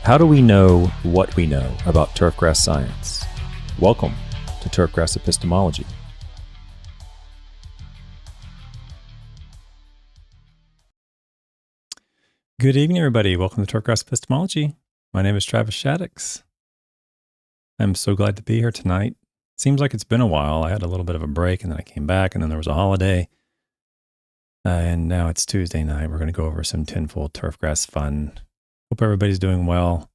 How do we know what we know about turfgrass science? Welcome to Turfgrass Epistemology. Good evening, everybody. Welcome to Turfgrass Epistemology. My name is Travis Shaddix. I'm so glad to be here tonight. Seems like it's been a while. I had a little bit of a break, and then I came back, and then there was a holiday. And now it's Tuesday night. We're going to go over some Tinfoil turfgrass fun. Hope everybody's doing well.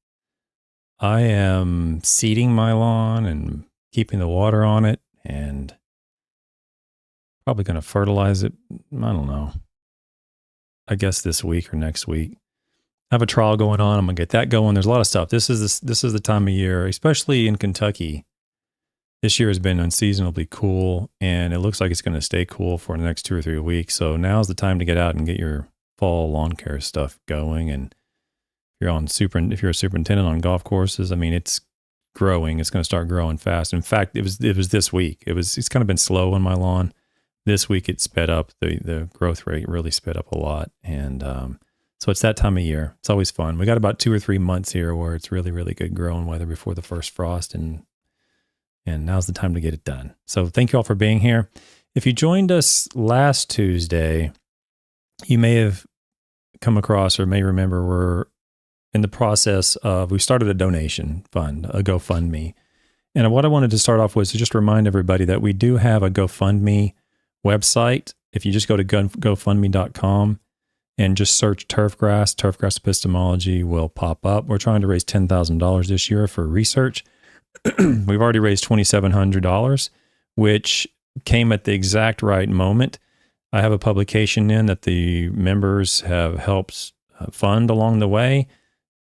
I am seeding my lawn and keeping the water on it, and probably going to fertilize it. I don't know. I guess this week or next week. I have a trial going on. I'm going to get that going. There's a lot of stuff. This is the time of year, especially in Kentucky. This year has been unseasonably cool, and it looks like it's going to stay cool for the next 2 or 3 weeks. So now's the time to get out and get your fall lawn care stuff going. And if you're a superintendent on golf courses, I mean, it's growing. It's going to start growing fast. In fact, it was this week. It's kind of been slow on my lawn. This week it sped up. The growth rate really sped up a lot. And so it's that time of year. It's always fun. We got about 2 or 3 months here where it's really, really good growing weather before the first frost. And now's the time to get it done. So thank you all for being here. If you joined us last Tuesday, you may have come across or may remember we're in the process of, we started a donation fund, a GoFundMe. And what I wanted to start off with is to just remind everybody that we do have a GoFundMe website. If you just go to GoFundMe.com and just search Turfgrass Epistemology will pop up. We're trying to raise $10,000 this year for research. We've already raised $2,700, which came at the exact right moment. I have a publication in that the members have helped fund along the way,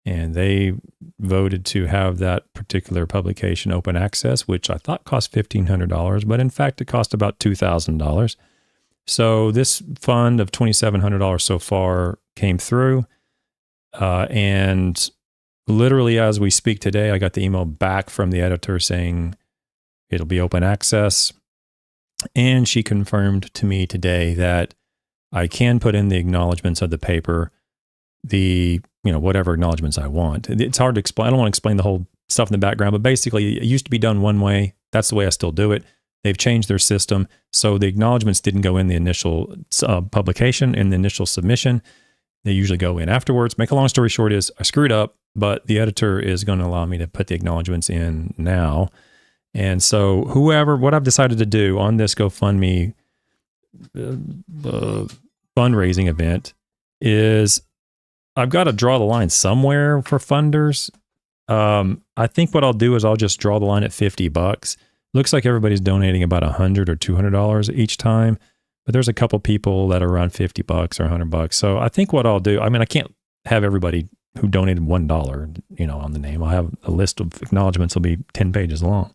and they voted to have that particular publication open access, which I thought cost $1,500, but in fact it cost about $2,000. So this fund of $2,700 so far came through, and literally as we speak today, I got the email back from the editor saying it'll be open access. And she confirmed to me today that I can put in the acknowledgments of the paper, whatever acknowledgments I want. It's hard to explain. I don't want to explain the whole stuff in the background, but basically it used to be done one way. That's the way I still do it. They've changed their system. So the acknowledgments didn't go in the initial publication, in the initial submission. They usually go in afterwards. Make a long story short is I screwed up, but the editor is going to allow me to put the acknowledgments in now. And so what I've decided to do on this GoFundMe fundraising event is I've got to draw the line somewhere for funders. I think what I'll do is I'll just draw the line at $50. Looks like everybody's donating about $100 or $200 each time, but there's a couple people that are around $50 or $100. So I think what I'll do, I mean, I can't have everybody who donated $1, on the name. I'll have a list of acknowledgments will be 10 pages long.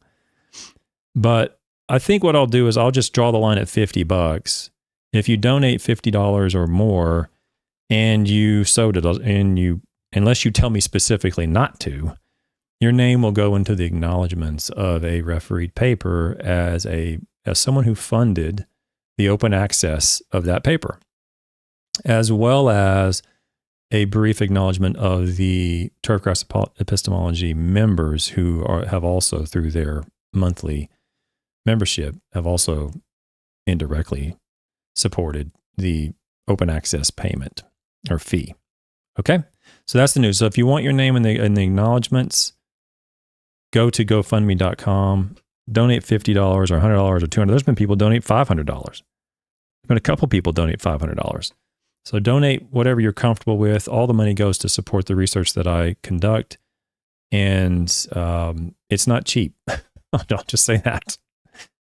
But I think what I'll do is I'll just draw the line at $50. If you donate $50 or more and you sowed it, and unless you tell me specifically not to, your name will go into the acknowledgments of a refereed paper as someone who funded the open access of that paper, as well as a brief acknowledgement of the Turfgrass Epistemology members who have also, through their monthly membership, have also indirectly supported the open access payment or fee. Okay, so that's the news. So if you want your name in the acknowledgments, go to GoFundMe.com, donate $50 or $100 or $200. There's been people donate $500. There's been a couple people donate $500. So donate whatever you're comfortable with. All the money goes to support the research that I conduct. And it's not cheap. I'll just say that.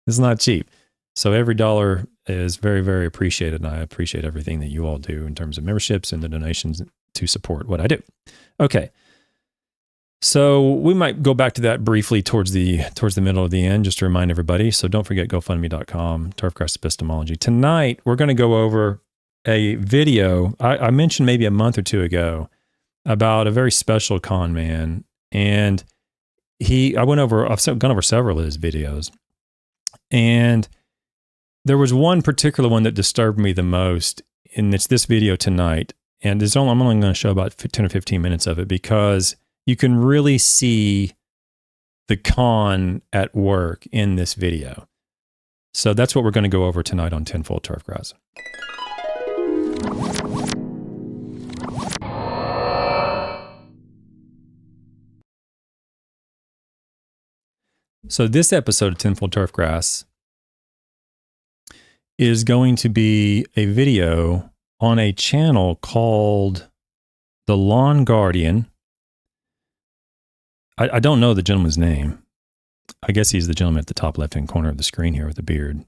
It's not cheap. So every dollar is very, very appreciated. And I appreciate everything that you all do in terms of memberships and the donations to support what I do. Okay. So we might go back to that briefly towards the middle of the end, just to remind everybody. So don't forget GoFundMe.com, Turfgrass Epistemology. Tonight, we're going to go over a video I mentioned maybe a month or two ago about a very special con man. And I've gone over several of his videos. And there was one particular one that disturbed me the most, and it's this video tonight. And I'm only going to show about 10 or 15 minutes of it because you can really see the con at work in this video. So that's what we're going to go over tonight on Tinfoil Turfgrass. So this episode of Tinfoil Turfgrass is going to be a video on a channel called The Lawn Guardian. I don't know the gentleman's name. I guess he's the gentleman at the top left-hand corner of the screen here with the beard.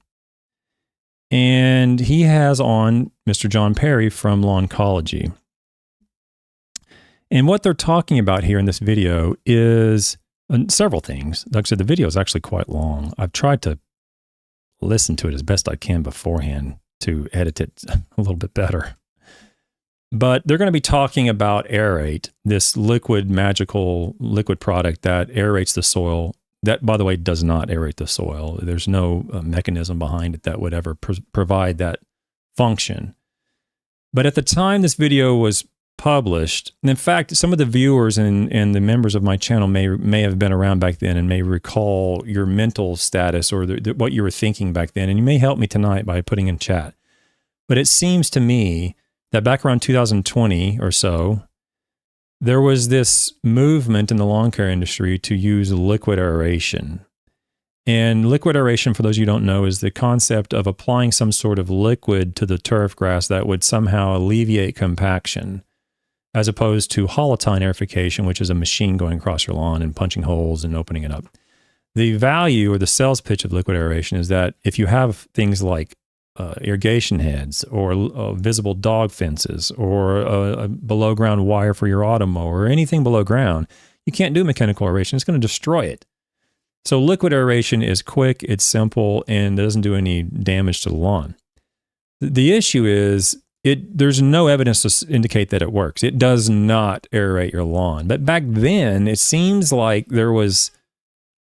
And he has on Mr. John Perry from Lawncology. And what they're talking about here in this video is several things. Like I said, the video is actually quite long. I've tried to listen to it as best I can beforehand to edit it a little bit better. But they're going to be talking about Aerate, this magical liquid product that aerates the soil. That, by the way, does not aerate the soil. There's no mechanism behind it that would ever provide that function. But at the time this video was published, and in fact, some of the viewers and the members of my channel may have been around back then and may recall your mental status or what you were thinking back then, and you may help me tonight by putting in chat. But it seems to me that back around 2020 or so, there was this movement in the lawn care industry to use liquid aeration. And liquid aeration, for those you don't know, is the concept of applying some sort of liquid to the turf grass that would somehow alleviate compaction, as opposed to holotyne aerification, which is a machine going across your lawn and punching holes and opening it up. The value or the sales pitch of liquid aeration is that if you have things like irrigation heads or visible dog fences or a below ground wire for your automower or anything below ground, you can't do mechanical aeration. It's going to destroy it. So liquid aeration is quick, it's simple, and doesn't do any damage to the lawn. The issue is there's no evidence to indicate that it works. It does not aerate your lawn. But back then, it seems like there was,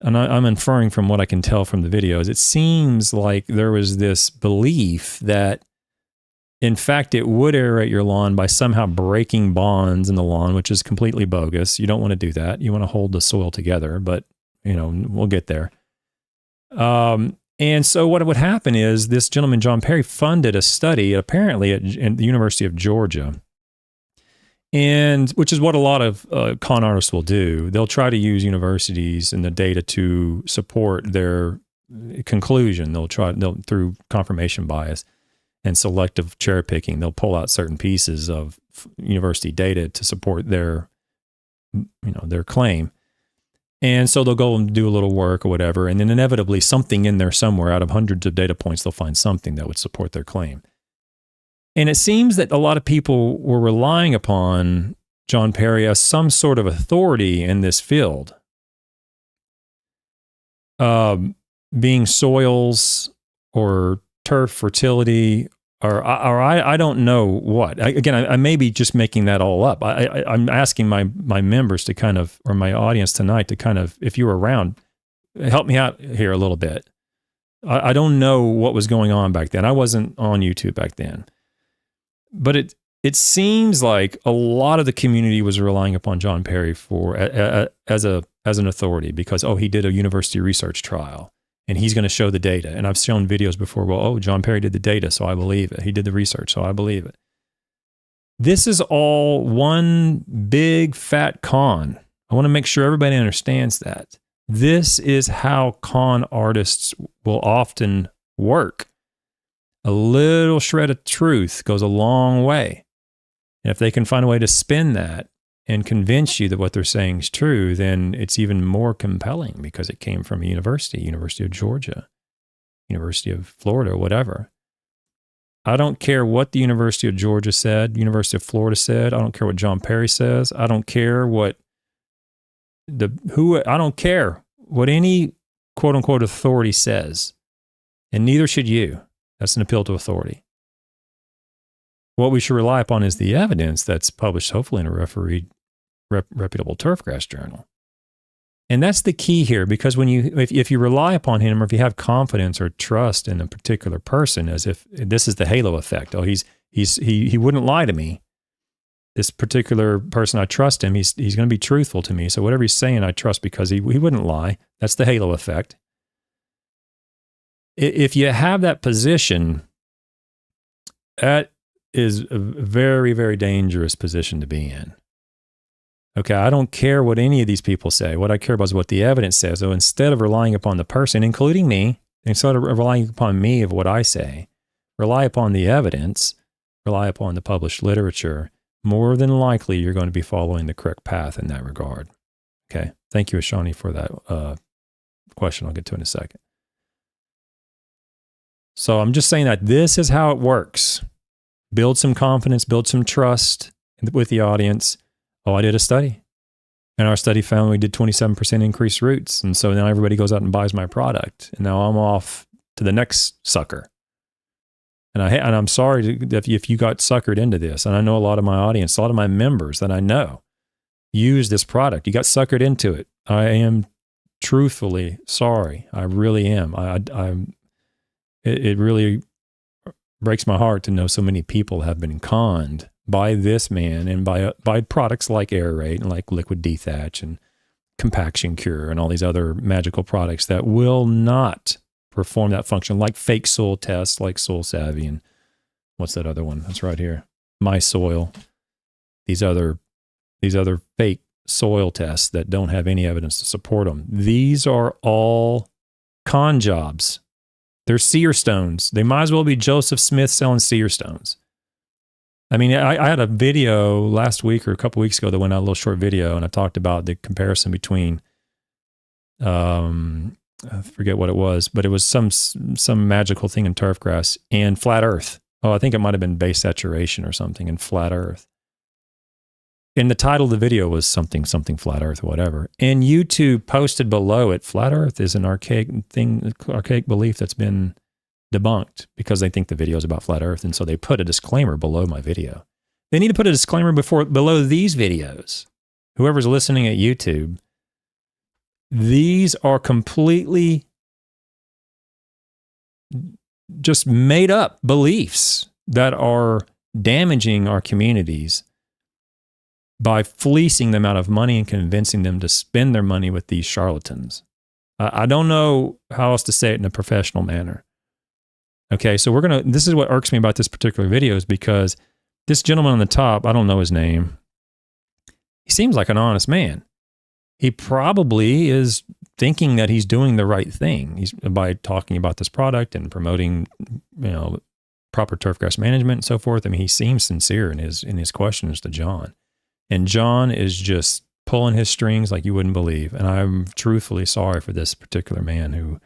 and I'm inferring from what I can tell from the videos, it seems like there was this belief that, in fact, it would aerate your lawn by somehow breaking bonds in the lawn, which is completely bogus. You don't want to do that. You want to hold the soil together, but, we'll get there. And so what would happen is this gentleman, John Perry, funded a study, apparently at the University of Georgia, and which is what a lot of con artists will do. They'll try to use universities and the data to support their conclusion. They'll through confirmation bias and selective cherry picking, they'll pull out certain pieces of university data to support their claim. And so they'll go and do a little work or whatever, and then inevitably something in there somewhere out of hundreds of data points, they'll find something that would support their claim. And it seems that a lot of people were relying upon John Perry as some sort of authority in this field. Being soils or turf fertility, or I don't know what. I may be just making that all up. I'm asking my members to kind of, or my audience tonight to kind of, if you were around, help me out here a little bit. I don't know what was going on back then. I wasn't on YouTube back then. But it seems like a lot of the community was relying upon John Perry for as an authority because, he did a university research trial and he's going to show the data. And I've shown videos before, John Perry did the data, so I believe it. He did the research, so I believe it. This is all one big fat con. I want to make sure everybody understands that. This is how con artists will often work. A little shred of truth goes a long way. And if they can find a way to spin that and convince you that what they're saying is true, then it's even more compelling because it came from a University of Georgia, University of Florida, whatever. I don't care what the University of Georgia said, University of Florida said. I don't care what John Perry says. I don't care what I don't care what any quote unquote authority says. And neither should you. That's an appeal to authority. What we should rely upon is the evidence that's published, hopefully in a reputable turfgrass journal. And that's the key here, because when if you rely upon him, or if you have confidence or trust in a particular person, as if this is the halo effect. He wouldn't lie to me. this particular person, I trust him. He's going to be truthful to me. So whatever he's saying, I trust because he wouldn't lie. That's the halo effect. If you have that position, that is a very, very dangerous position to be in. Okay, I don't care what any of these people say. What I care about is what the evidence says. So instead of relying upon the person, including me, instead of relying upon me of what I say, rely upon the evidence, rely upon the published literature. More than likely, you're going to be following the correct path in that regard. Okay, thank you, Ashani, for that question. I'll get to in a second. So I'm just saying that this is how it works. Build some confidence, build some trust with the audience. Oh, I did a study. And our study found we did 27% increased roots. And so now everybody goes out and buys my product. And now I'm off to the next sucker. And I'm sorry if you got suckered into this. And I know a lot of my audience, a lot of my members that I know use this product. You got suckered into it. I am truthfully sorry. I really am. It really breaks my heart to know so many people have been conned by this man and by products like Aerate and like Liquid Dethatch and Compaction Cure and all these other magical products that will not perform that function, like fake soil tests, like Soil Savvy, and what's that other one? That's right here. My Soil. These other fake soil tests that don't have any evidence to support them. These are all con jobs. They're seer stones. They might as well be Joseph Smith selling seer stones. I mean, I had a video last week or a couple weeks ago that went out, a little short video, and I talked about the comparison between, I forget what it was, but it was some magical thing in turfgrass and flat earth. Oh, I think it might have been base saturation or something in flat earth. And the title of the video was something flat earth or whatever. And YouTube posted below it, flat earth is an archaic belief that's been debunked because they think the video is about flat earth. And so they put a disclaimer below my video. They need to put a disclaimer below these videos. Whoever's listening at YouTube, these are completely just made up beliefs that are damaging our communities by fleecing them out of money and convincing them to spend their money with these charlatans. I don't know how else to say it in a professional manner. Okay, so this is what irks me about this particular video is because this gentleman on the top, I don't know his name. He seems like an honest man. He probably is thinking that he's doing the right thing by talking about this product and promoting, proper turfgrass management and so forth. I mean, he seems sincere in his questions to John. And John is just pulling his strings like you wouldn't believe. And I'm truthfully sorry for this particular man who,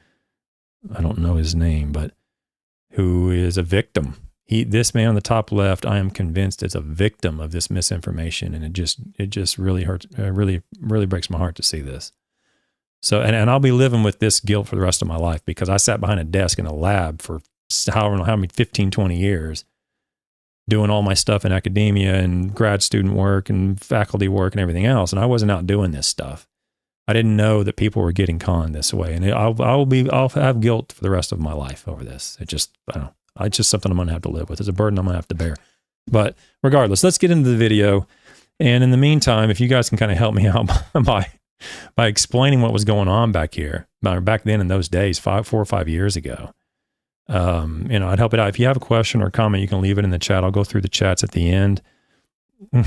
I don't know his name, but who is a victim. This man on the top left, I am convinced is a victim of this misinformation. And it just really hurts, really breaks my heart to see this. So, and I'll be living with this guilt for the rest of my life because I sat behind a desk in a lab for how many 15, 20 years doing all my stuff in academia and grad student work and faculty work and everything else. And I wasn't out doing this stuff. I didn't know that people were getting conned this way. And I'll have guilt for the rest of my life over this. It's just something I'm going to have to live with. It's a burden I'm going to have to bear. But regardless, let's get into the video. And in the meantime, if you guys can kind of help me out by explaining what was going on back then in those days, 4 or 5 years ago, I'd help it out. If you have a question or a comment, you can leave it in the chat. I'll go through the chats at the end. I'll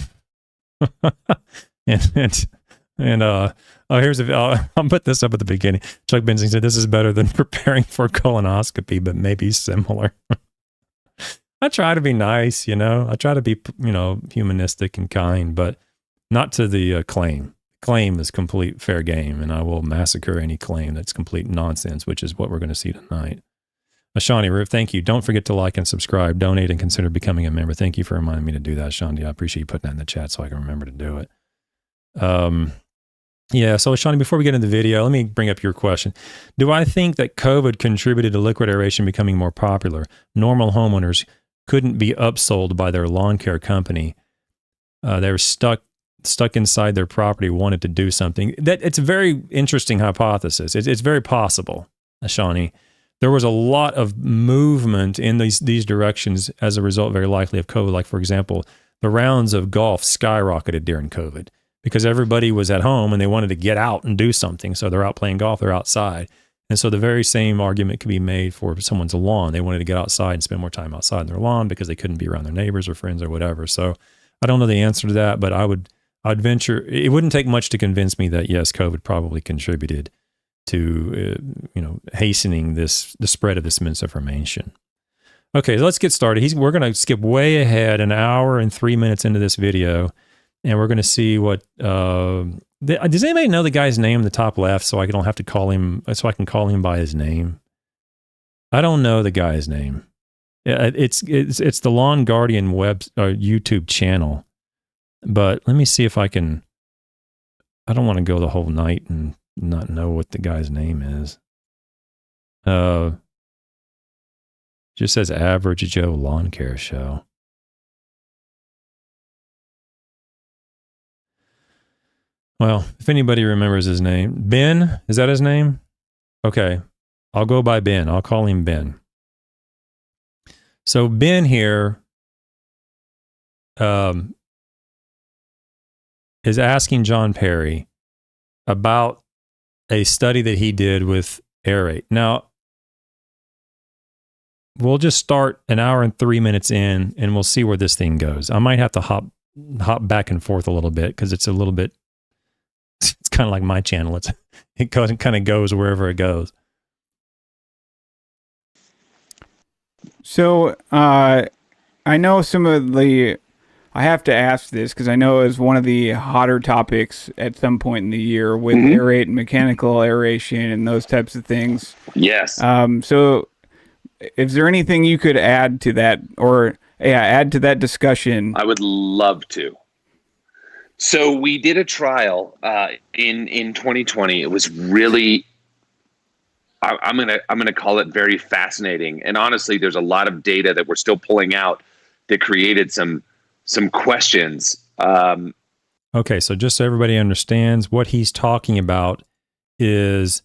put this up at the beginning. Chuck Benzing said, this is better than preparing for colonoscopy, but maybe similar. I try to be nice, I try to be, humanistic and kind, but not to the claim. Claim is complete fair game, and I will massacre any claim that's complete nonsense, which is what we're going to see tonight. Ashani, Riv, thank you. Don't forget to like and subscribe, donate, and consider becoming a member. Thank you for reminding me to do that, Ashani. I appreciate you putting that in the chat so I can remember to do it. So Ashani, before we get into the video, let me bring up your question. Do I think that COVID contributed to liquid aeration becoming more popular? Normal homeowners couldn't be upsold by their lawn care company. They were stuck inside their property, wanted to do something. It's a very interesting hypothesis. It's very possible, Ashani. There was a lot of movement in these directions as a result, very likely, of COVID. Like, for example, the rounds of golf skyrocketed during COVID because everybody was at home and they wanted to get out and do something. So they're out playing golf, they're outside. And so the very same argument could be made for someone's lawn. They wanted to get outside and spend more time outside in their lawn because they couldn't be around their neighbors or friends or whatever. So I don't know the answer to that, but I'd venture, it wouldn't take much to convince me that yes, COVID probably contributed to, hastening the spread of this misinformation. Okay, so let's get started. We're going to skip way ahead, an hour and 3 minutes into this video, and we're going to see what. Does anybody know the guy's name in the top left, so I don't have to call him? So I can call him by his name. I don't know the guy's name. It's the Lawn Guardian YouTube channel, but let me see if I can. I don't want to go the whole night and not know what the guy's name is. Just says Average Joe Lawn Care Show. Well, if anybody remembers his name. Ben, is that his name? Okay, I'll go by Ben. I'll call him Ben. So Ben here is asking John Perry about a study that he did with Aerate. Now, we'll just start an hour and 3 minutes in, and we'll see where this thing goes. I might have to hop back and forth a little bit because it's a little bit. It's kind of like my channel. It kind of goes wherever it goes. So I know some of the. I have to ask this because I know it was one of the hotter topics at some point in the year with aerate and mechanical aeration and those types of things. Yes. So is there anything you could add to that add to that discussion? I would love to. So we did a trial in 2020. It was really, I'm gonna call it very fascinating. And honestly, there's a lot of data that we're still pulling out that created some questions. Okay, so just so everybody understands, what he's talking about is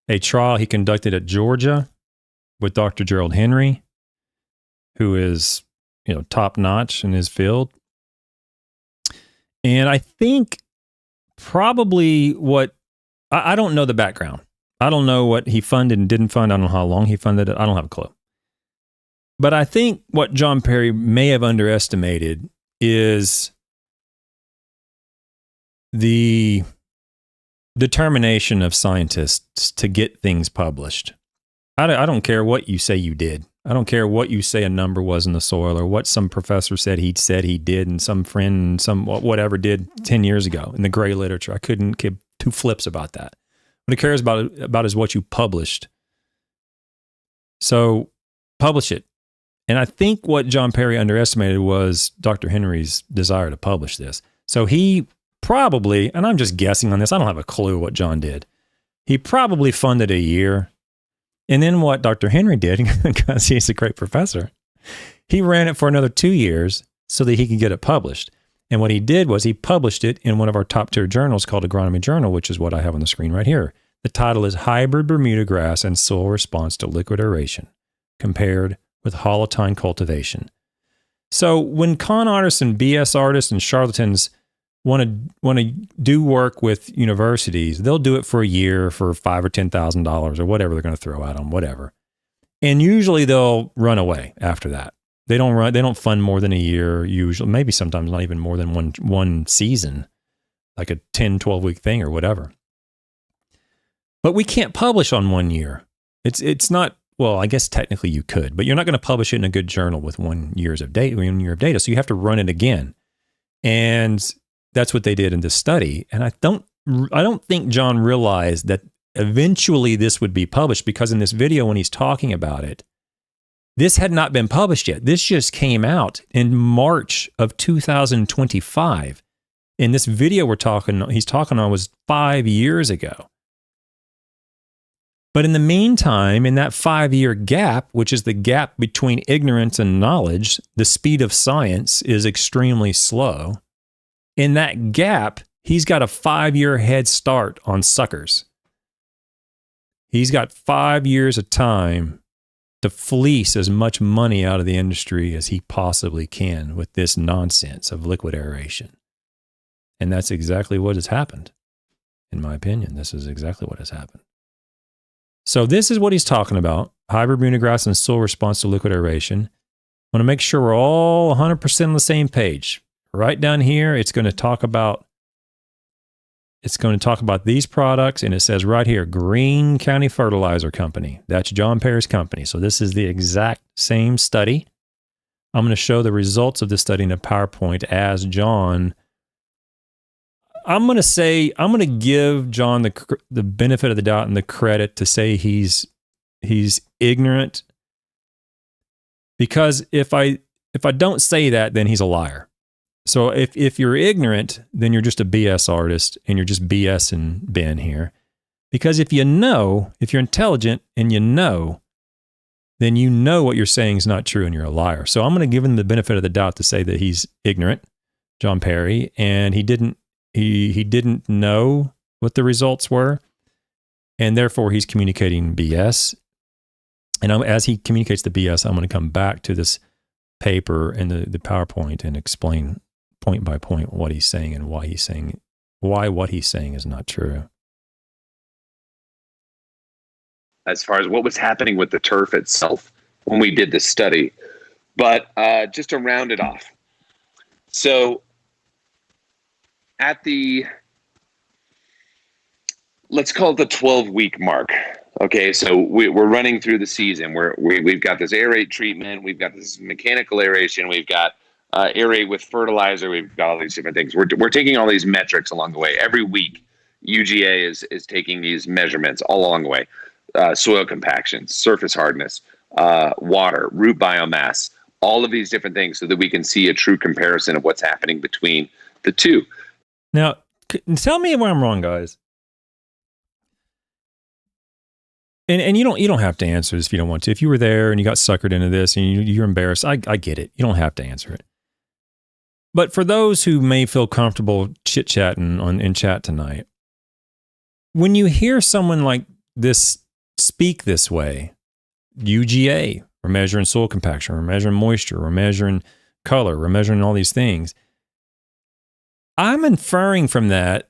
a trial he conducted at Georgia with Dr. Gerald Henry, who is, top notch in his field. And I think probably I don't know the background. I don't know what he funded and didn't fund. I don't know how long he funded it. I don't have a clue. But I think what John Perry may have underestimated is the determination of scientists to get things published. I don't care what you say you did. I don't care what you say a number was in the soil or what some professor said he did and some friend, whatever did 10 years ago in the gray literature. I couldn't give two flips about that. What he cares about is what you published. So publish it. And I think what John Perry underestimated was Dr. Henry's desire to publish this. So he probably, and I'm just guessing on this, I don't have a clue what John did. He probably funded a year. And then what Dr. Henry did, because he's a great professor, he ran it for another 2 years so that he could get it published. And what he did was he published it in one of our top tier journals called Agronomy Journal, which is what I have on the screen right here. The title is Hybrid Bermuda Grass and Soil Response to Liquid Aeration, Compared with Holotine Cultivation. So when con artists and BS artists and charlatans want to do work with universities, they'll do it for a year for $5,000 or $10,000 or whatever they're going to throw at them, whatever. And usually they'll run away after that. They don't fund more than a year, usually, maybe sometimes not even more than one season, like a 10, 12-week thing or whatever. But we can't publish on 1 year. It's not, well, I guess technically you could, but you're not going to publish it in a good journal with 1 year of data. So you have to run it again. And that's what they did in this study. And I don't think John realized that eventually this would be published, because in this video, when he's talking about it, this had not been published yet. This just came out in March of 2025. And this video he's talking on was 5 years ago. But in the meantime, in that 5-year gap, which is the gap between ignorance and knowledge, the speed of science is extremely slow. In that gap, he's got a 5-year head start on suckers. He's got 5 years of time to fleece as much money out of the industry as he possibly can with this nonsense of liquid aeration. And that's exactly what has happened. In my opinion, this is exactly what has happened. So this is what he's talking about. Hybrid bunigrass and soil response to liquid aeration. I want to make sure we're all 100% on the same page. Right down here, it's going to talk about these products, and it says right here, Greene County Fertilizer Company. That's John Perry's company. So this is the exact same study. I'm going to show the results of this study in a PowerPoint as John. I'm going to give John the benefit of the doubt and the credit to say he's ignorant, because if I don't say that, then he's a liar. So if you're ignorant, then you're just a BS artist and you're just BSing Ben here. Because if you're intelligent and then you know what you're saying is not true and you're a liar. So I'm going to give him the benefit of the doubt to say that he's ignorant, John Perry, and he didn't know what the results were, and therefore he's communicating BS. And as he communicates the BS, I'm going to come back to this paper and the PowerPoint and explain point by point what he's saying and why what he's saying is not true. As far as what was happening with the turf itself when we did this study. But just to round it off. So at let's call it the 12-week mark. Okay, so we're running through the season. We've got this aerate treatment. We've got this mechanical aeration. We've got aerate with fertilizer. We've got all these different things. We're taking all these metrics along the way. Every week, UGA is taking these measurements all along the way. Soil compaction, surface hardness, water, root biomass, all of these different things so that we can see a true comparison of what's happening between the two. Now, tell me if I'm wrong, guys. And you don't have to answer this if you don't want to. If you were there and you got suckered into this and you're embarrassed, I get it. You don't have to answer it. But for those who may feel comfortable chit-chatting in chat tonight, when you hear someone like this speak this way, UGA, we're measuring soil compaction, we're measuring moisture, we're measuring color, we're measuring all these things, I'm inferring from that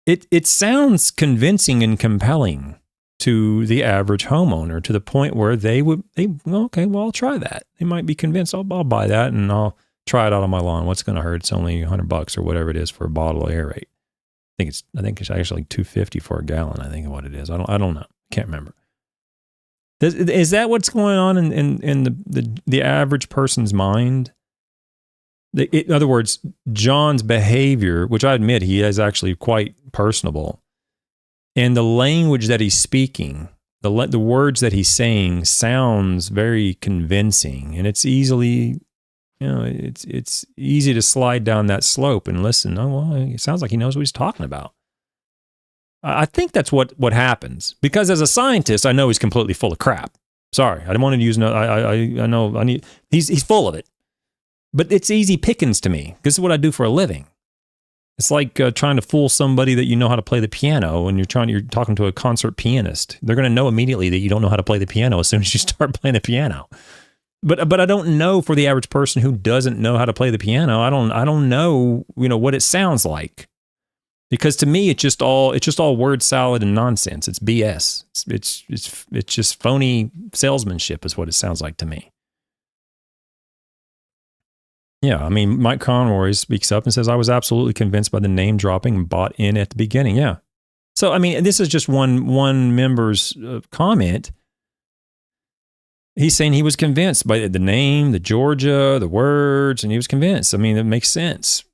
it sounds convincing and compelling to the average homeowner, to the point where okay, well, I'll try that. They might be convinced, I'll buy that and I'll try it out on my lawn. What's going to hurt? It's only $100 or whatever it is for a bottle of aerate. I think it's actually $2.50 for a gallon. I think what it is. I don't know. Can't remember. Is that what's going on in the average person's mind? In other words, John's behavior, which I admit he is actually quite personable, and the language that he's speaking, the words that he's saying sounds very convincing, and it's easily, it's easy to slide down that slope and listen. Oh, well, it sounds like he knows what he's talking about. I think that's what happens, because as a scientist, I know he's completely full of crap. Sorry, I didn't want to use no. I know he's full of it, but it's easy pickings to me. This is what I do for a living. It's like trying to fool somebody that you know how to play the piano, and you're talking to a concert pianist. They're going to know immediately that you don't know how to play the piano as soon as you start playing the piano. But I don't know for the average person who doesn't know how to play the piano. I don't know what it sounds like, because to me it's just all word salad and nonsense. It's BS. It's just phony salesmanship is what it sounds like to me. Yeah, I mean, Mike Conroy speaks up and says, I was absolutely convinced by the name dropping and bought in at the beginning. Yeah. So, I mean, this is just one member's comment. He's saying he was convinced by the name, the Georgia, the words, and he was convinced. I mean, it makes sense.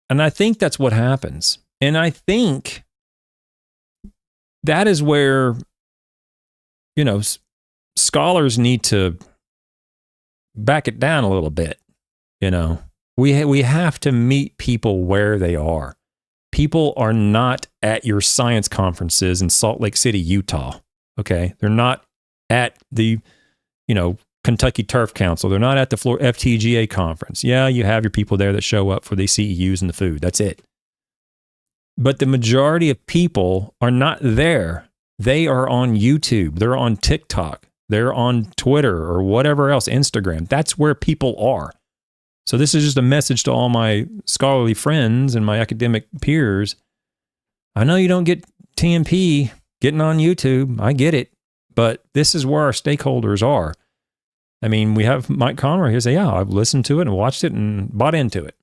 And I think that's what happens. And I think that is where, scholars need to back it down a little bit. We have to meet people where they are. People are not at your science conferences in Salt Lake City, Utah. Okay. They're not at the, Kentucky Turf Council. They're not at the FTGA conference. Yeah, you have your people there that show up for the CEUs and the food. That's it. But the majority of people are not there. They are on YouTube. They're on TikTok. They're on Twitter or whatever else, Instagram. That's where people are. So this is just a message to all my scholarly friends and my academic peers. I know you don't get TMP getting on YouTube. I get it. But this is where our stakeholders are. I mean, we have Mike Conroy here say, yeah, I've listened to it and watched it and bought into it.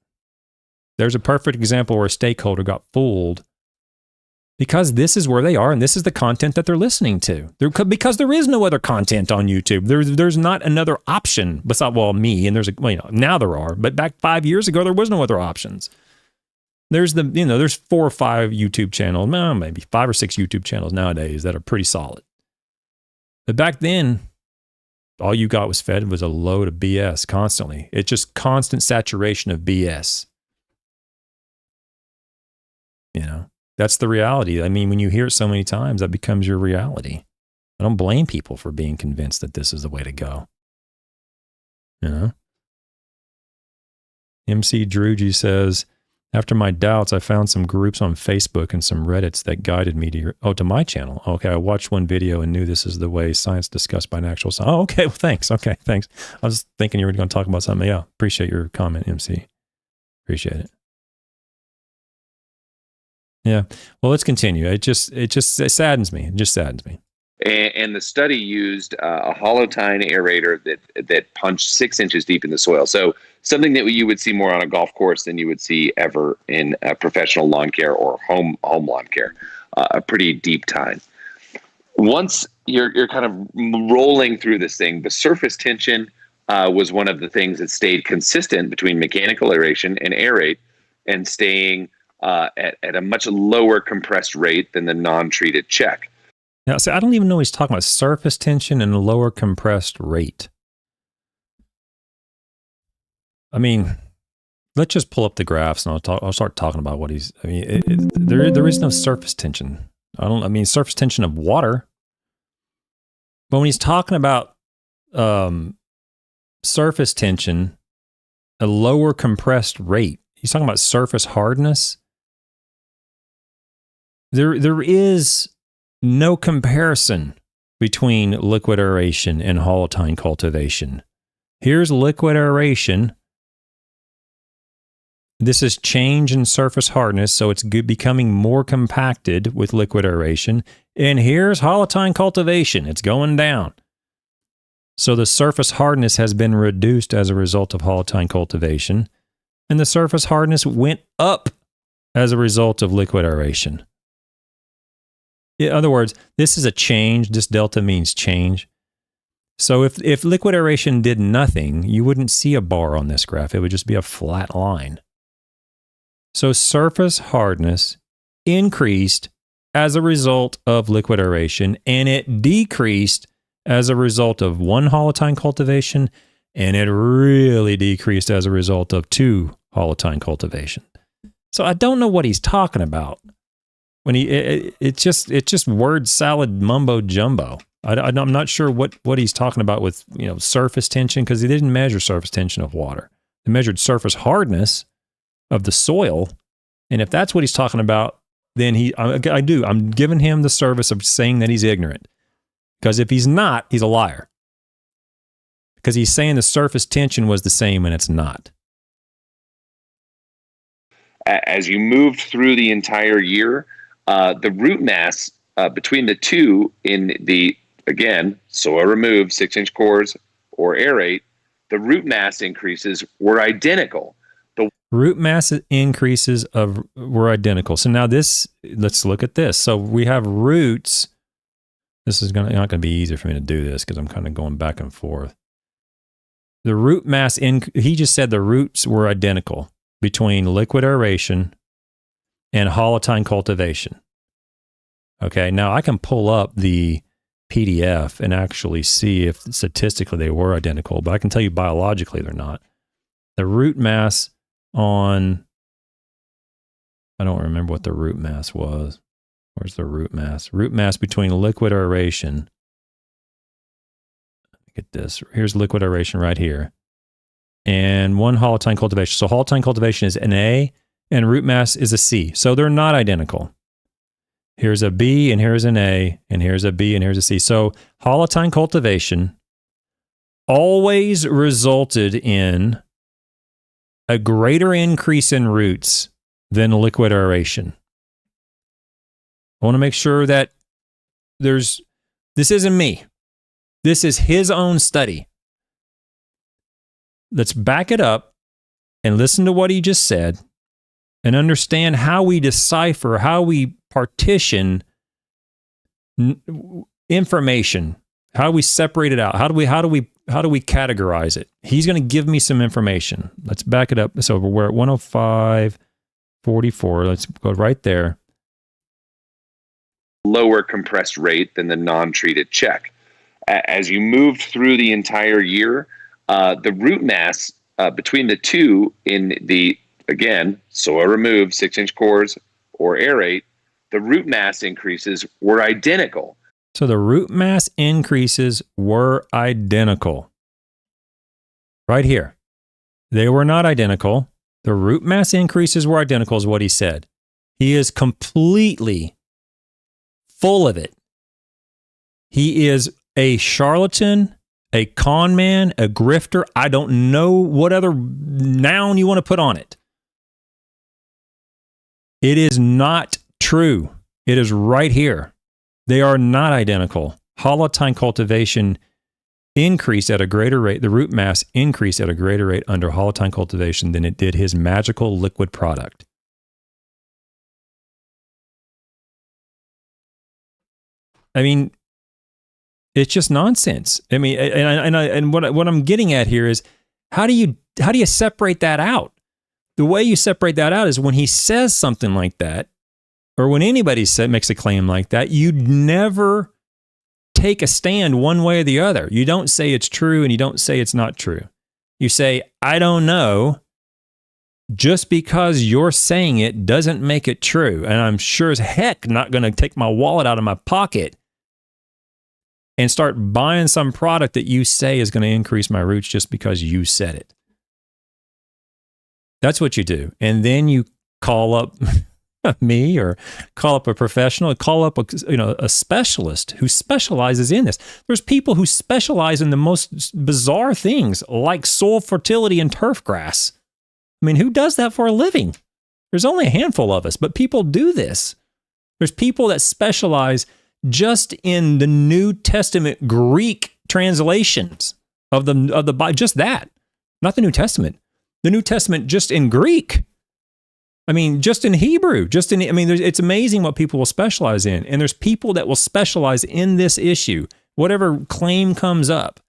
There's a perfect example where a stakeholder got fooled because this is where they are and this is the content that they're listening to. Because there is no other content on YouTube. There's not another option besides, well, me, and now there are, but back 5 years ago, there was no other options. There's there's 4 or 5 YouTube channels, maybe 5 or 6 YouTube channels nowadays that are pretty solid. But back then, all you got was fed was a load of BS constantly. It's just constant saturation of BS. That's the reality. I mean, when you hear it so many times, that becomes your reality. I don't blame people for being convinced that this is the way to go. MC Drugy says, after my doubts, I found some groups on Facebook and some Reddits that guided me to my channel. Okay, I watched one video and knew this is the way science discussed by natural science. Oh, okay, well, thanks. Okay, thanks. I was thinking you were going to talk about something. Yeah, appreciate your comment, MC. Appreciate it. Yeah, well, let's continue. It saddens me. It just saddens me. And the study used a hollow tine aerator that punched 6 inches deep in the soil. So something that you would see more on a golf course than you would see ever in professional lawn care or home lawn care. A pretty deep tine. Once you're kind of rolling through this thing, the surface tension was one of the things that stayed consistent between mechanical aeration and aerate, and staying at a much lower compressed rate than the non-treated check. Now, see, I don't even know he's talking about surface tension and lower compressed rate. I mean, let's just pull up the graphs and I'll start talking about what he's. I mean, there is no surface tension. Surface tension of water. But when he's talking about surface tension, a lower compressed rate, he's talking about surface hardness. There is no comparison between liquid aeration and hollow tine cultivation. Here's liquid aeration. This is change in surface hardness, so it's becoming more compacted with liquid aeration. And here's hollow tine cultivation. It's going down. So the surface hardness has been reduced as a result of hollow tine cultivation, and the surface hardness went up as a result of liquid aeration. In other words, this is a change. This delta means change. So if liquid aeration did nothing, you wouldn't see a bar on this graph. It would just be a flat line. So surface hardness increased as a result of liquid aeration, and it decreased as a result of 1 hollow tine cultivation, and it really decreased as a result of 2 hollow tine cultivation. So I don't know what he's talking about. When it's just word salad mumbo jumbo. I'm not sure what he's talking about with surface tension, because he didn't measure surface tension of water. He measured surface hardness of the soil, and if that's what he's talking about, then I'm giving him the service of saying that he's ignorant, because if he's not, he's a liar, because he's saying the surface tension was the same and it's not. As you moved through the entire year, the root mass between the two in the, again, soil removed 6-inch cores or aerate, the root mass increases were identical. The root mass increases were identical. So now let's look at this. So we have roots. This is not going to be easy for me to do this because I'm kind of going back and forth. The root mass, he just said the roots were identical between liquid aeration and hollow tine cultivation. Okay, now I can pull up the PDF and actually see if statistically they were identical, but I can tell you biologically they're not. The root mass I don't remember what the root mass was. Where's the root mass? Root mass between liquid aeration. Look at this. Here's liquid aeration right here. And 1 hollow tine cultivation. So hollow tine cultivation is an A, and root mass is a C. So they're not identical. Here's a B, and here's an A, and here's a B, and here's a C. So holotine cultivation always resulted in a greater increase in roots than liquid aeration. I want to make sure that this isn't me. This is his own study. Let's back it up and listen to what he just said and understand how we decipher, how we partition information, how we separate it out. How do we categorize it? He's going to give me some information. Let's back it up. So we're at 105.44. Let's go right there. Lower compressed rate than the non-treated check. As you moved through the entire year, the root mass between the two in the, again, soil removed 6-inch cores or aerate, the root mass increases were identical. So the root mass increases were identical. Right here. They were not identical. The root mass increases were identical is what he said. He is completely full of it. He is a charlatan, a con man, a grifter. I don't know what other noun you want to put on it. It is not true. It is right here. They are not identical. Holotine cultivation increased at a greater rate, the root mass increased at a greater rate under holotine cultivation than it did his magical liquid product. I mean, it's just nonsense. I mean, and what I'm getting at here is how do you separate that out? The way you separate that out is when he says something like that, or when anybody makes a claim like that, you never take a stand one way or the other. You don't say it's true and you don't say it's not true. You say, I don't know. Just because you're saying it doesn't make it true. And I'm sure as heck not going to take my wallet out of my pocket and start buying some product that you say is going to increase my roots just because you said it. That's what you do. And then you call up me or call up a professional, call up a specialist who specializes in this. There's people who specialize in the most bizarre things like soil fertility and turf grass. I mean, who does that for a living? There's only a handful of us, but people do this. There's people that specialize just in the New Testament Greek translations of the Bible, just that, not the New Testament. The New Testament just in Greek. I mean, just in Hebrew, it's amazing what people will specialize in. And there's people that will specialize in this issue, whatever claim comes up.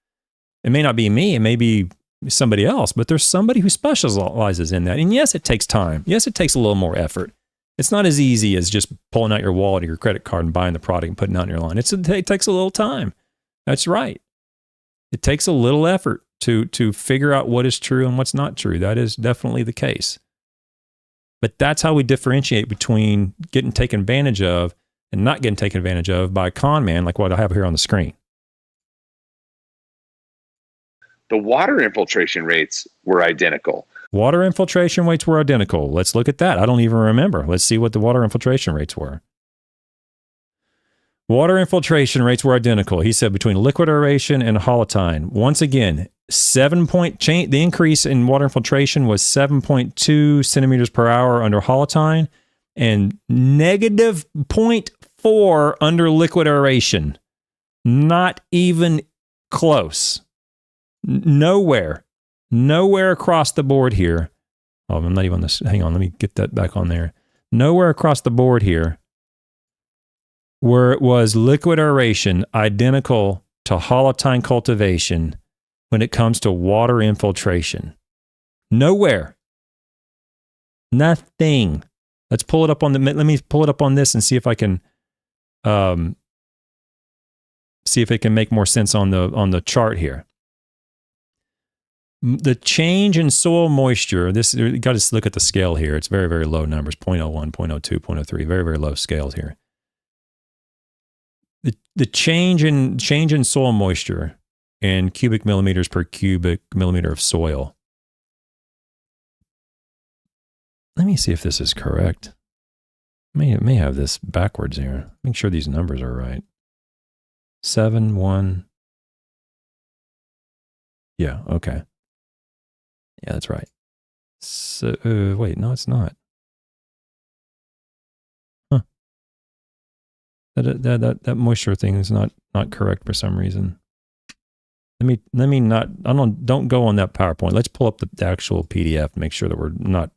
It may not be me, it may be somebody else, but there's somebody who specializes in that. And yes, it takes time. Yes, it takes a little more effort. It's not as easy as just pulling out your wallet or your credit card and buying the product and putting it on your line. It takes a little time. That's right. It takes a little effort to figure out what is true and what's not true. That is definitely the case. But that's how we differentiate between getting taken advantage of and not getting taken advantage of by a con man like what I have here on the screen. The water infiltration rates were identical. Water infiltration rates were identical. Let's look at that. I don't even remember. Let's see what the water infiltration rates were. Water infiltration rates were identical. He said between liquid aeration and holotine. Once again, 7-point change. The increase in water infiltration was 7.2 centimeters per hour under holotine and negative 0.4 under liquid aeration. Not even close. Nowhere across the board here. Oh, I'm not even on this. Hang on, let me get that back on there. Nowhere across the board here where it was liquid aeration identical to holotine cultivation when it comes to water infiltration. Nowhere. Nothing. Let me pull it up on this and see if I can make more sense on the chart here. The change in soil moisture, you got to look at the scale here. It's very, very low numbers, 0.01, 0.02, 0.03, very, very low scales here. The change in soil moisture in cubic millimeters per cubic millimeter of soil. Let me see if this is correct. May have this backwards here. Make sure these numbers are right. 7, 1. Yeah, okay. Yeah, that's right. So, wait, no, it's not. Huh. That moisture thing is not correct for some reason. Let me not, don't go on that PowerPoint. Let's pull up the actual PDF and make sure that we're not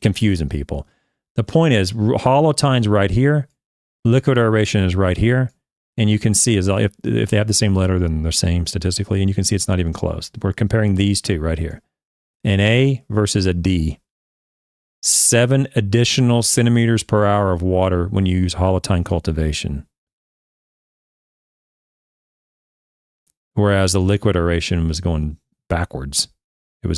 confusing people. The point is, holotine's right here, liquid aeration is right here, and you can see if they have the same letter, then they're same statistically, and you can see it's not even close. We're comparing these two right here. An A versus a D. 7 additional centimeters per hour of water when you use holotine cultivation. Whereas the liquid aeration was going backwards. It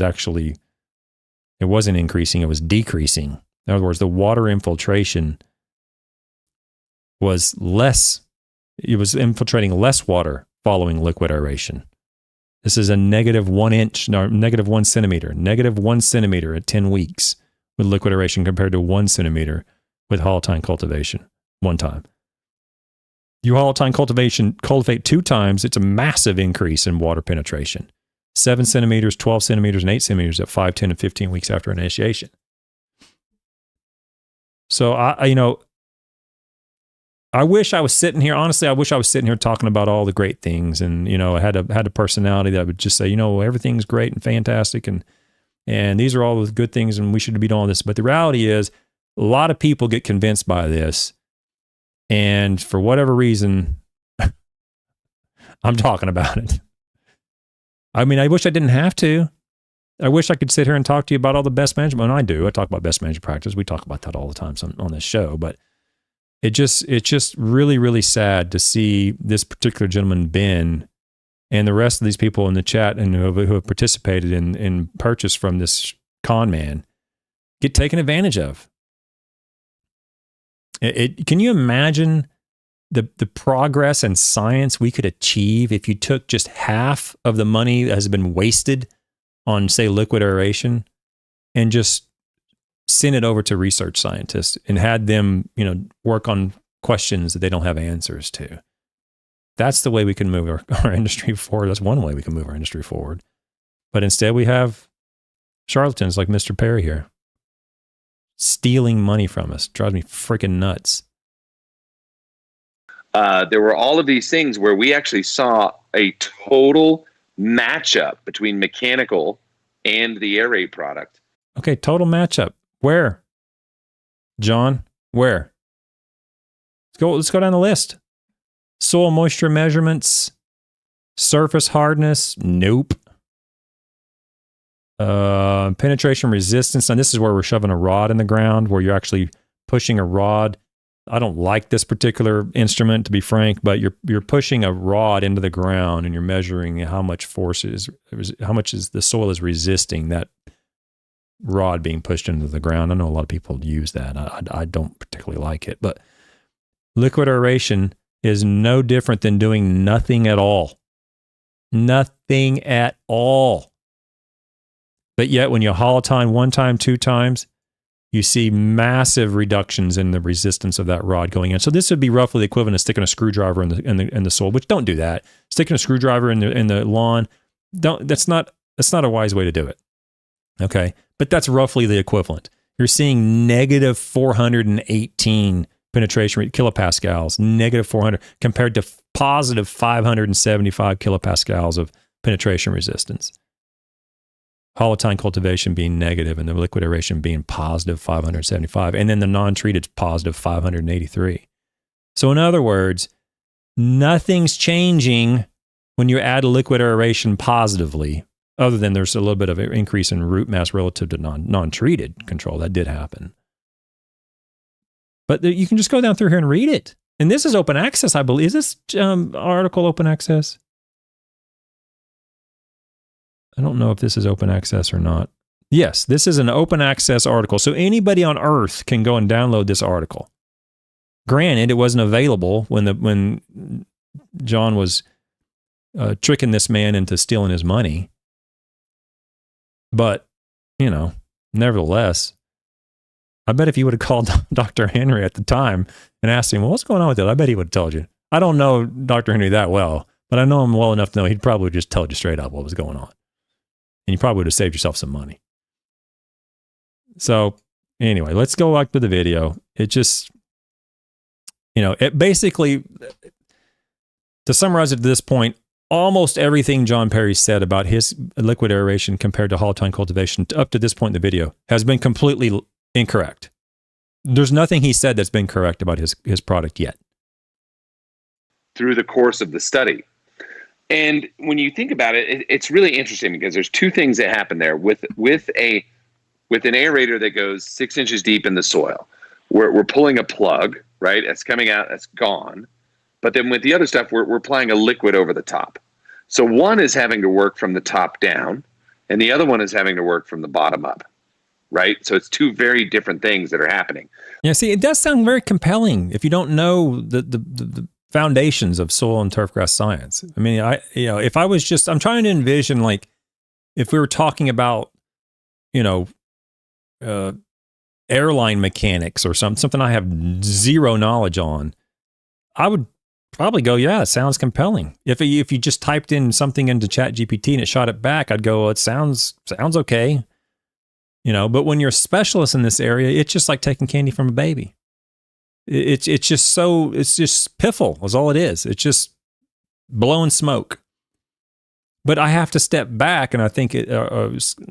wasn't increasing, it was decreasing. In other words, the water infiltration was less. It was infiltrating less water following liquid aeration. This is a negative 1 centimeter at 10 weeks with liquid aeration compared to 1 centimeter with holotine cultivation one time. You holotine cultivate 2 times, it's a massive increase in water penetration. 7 centimeters, 12 centimeters, and 8 centimeters at 5, 10, and 15 weeks after initiation. So I wish I was sitting here. Honestly, I wish I was sitting here talking about all the great things, and I had a personality that would just say, everything's great and fantastic, and these are all the good things, and we should be doing all this. But the reality is, a lot of people get convinced by this, and for whatever reason, I'm talking about it. I mean, I wish I didn't have to. I wish I could sit here and talk to you about all the best management. And I do. I talk about best management practice. We talk about that all the time on this show. But it's just really, really sad to see this particular gentleman, Ben, and the rest of these people in the chat and who have participated in purchase from this con man get taken advantage of. Can you imagine the progress and science we could achieve if you took just half of the money that has been wasted on, say, liquid aeration and just sent it over to research scientists and had them, work on questions that they don't have answers to? That's the way we can move our industry forward. That's one way we can move our industry forward. But instead we have charlatans like Mr. Perry here stealing money from us. Drives me freaking nuts. There were all of these things where we actually saw a total matchup between mechanical and the aerate product. Okay, total matchup. Where? John, where? Let's go down the list. Soil moisture measurements, surface hardness, nope. Penetration resistance. Now this is where we're shoving a rod in the ground, where you're actually pushing a rod. I don't like this particular instrument, to be frank, but you're pushing a rod into the ground and you're measuring how much the soil is resisting that rod being pushed into the ground. I know a lot of people use that. I don't particularly like it, but liquid aeration is no different than doing nothing at all. Nothing at all. But yet when you holotine 1 time, 2 times, you see massive reductions in the resistance of that rod going in. So this would be roughly the equivalent of sticking a screwdriver in the soil, which don't do that. Sticking a screwdriver in the lawn, that's not a wise way to do it. Okay. But that's roughly the equivalent. You're seeing negative 418 penetration rate, kilopascals, negative 400 compared to positive 575 kilopascals of penetration resistance. Holotine cultivation being negative and the liquid aeration being positive 575, and then the non-treated positive 583. So in other words, nothing's changing when you add a liquid aeration positively, other than there's a little bit of an increase in root mass relative to non-treated control. That did happen. But you can just go down through here and read it. And this is open access, I believe. Is this article open access? I don't know if this is open access or not. Yes, this is an open access article. So anybody on Earth can go and download this article. Granted, it wasn't available when John was tricking this man into stealing his money. But, nevertheless, I bet if you would have called Dr. Henry at the time and asked him, well, what's going on with it? I bet he would have told you. I don't know Dr. Henry that well, but I know him well enough to know he'd probably just tell you straight up what was going on. And you probably would have saved yourself some money. So anyway, let's go back to the video. It just, it basically, to summarize it at this point, almost everything John Perry said about his liquid aeration compared to hollow tine cultivation up to this point in the video has been completely incorrect. There's nothing he said that's been correct about his product yet. Through the course of the study. And when you think about it, it's really interesting because there's two things that happen there with an aerator that goes 6 inches deep in the soil. We're pulling a plug, right? It's coming out, that's gone. But then with the other stuff, we're applying a liquid over the top. So one is having to work from the top down, and the other one is having to work from the bottom up, right? So it's two very different things that are happening. Yeah, see, it does sound very compelling if you don't know the foundations of soil and turfgrass science. I mean, if I was just, I'm trying to envision, like, if we were talking about, airline mechanics or something I have zero knowledge on, I would probably go, yeah, it sounds compelling. If you just typed in something into ChatGPT and it shot it back, I'd go, well, it sounds okay. But when you're a specialist in this area, it's just like taking candy from a baby. It's just piffle is all it is. It's just blowing smoke. But I have to step back, and I think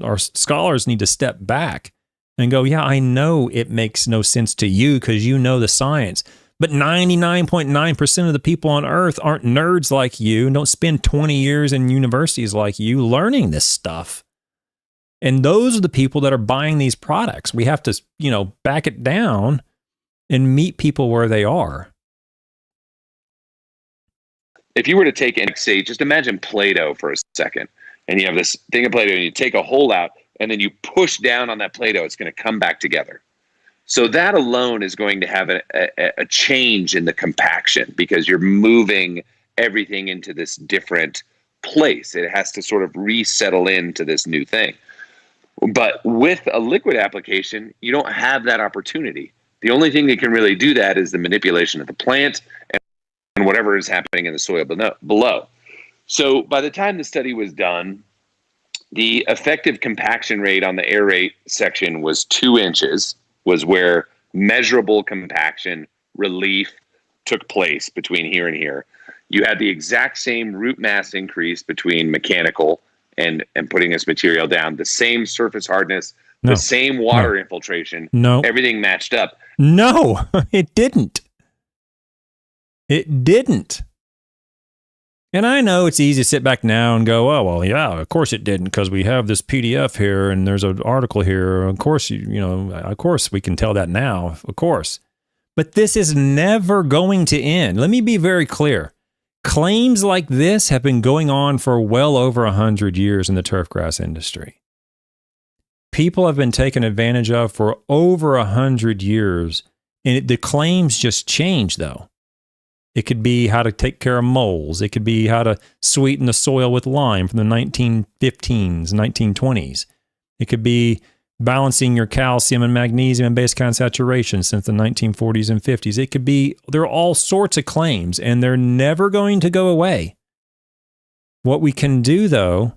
our scholars need to step back and go, yeah, I know it makes no sense to you because you know the science. But 99.9% of the people on Earth aren't nerds like you and don't spend 20 years in universities like you learning this stuff. And those are the people that are buying these products. We have to, back it down and meet people where they are. If you were to take, say, just imagine Play-Doh for a second, and you have this thing of Play-Doh, and you take a hole out, and then you push down on that Play-Doh, it's going to come back together. So that alone is going to have a change in the compaction because you're moving everything into this different place. It has to sort of resettle into this new thing. But with a liquid application, you don't have that opportunity. The only thing that can really do that is the manipulation of the plant and whatever is happening in the soil below. So by the time the study was done, the effective compaction rate on the aerate section was 2 inches, was where measurable compaction relief took place between here and here. You had the exact same root mass increase between mechanical and putting this material down, the same surface hardness, the same water infiltration, everything matched up. No, it didn't. It didn't. And I know it's easy to sit back now and go, oh, well, yeah, of course it didn't because we have this PDF here and there's an article here. Of course, of course we can tell that now, of course. But this is never going to end. Let me be very clear. Claims like this have been going on for well over 100 years in the turfgrass industry. People have been taken advantage of for over 100 years, and the claims just change, though. It could be how to take care of moles. It could be how to sweeten the soil with lime from the 1915s, 1920s. It could be balancing your calcium and magnesium and base count saturation since the 1940s and 50s. It could be, there are all sorts of claims, and they're never going to go away. What we can do, though,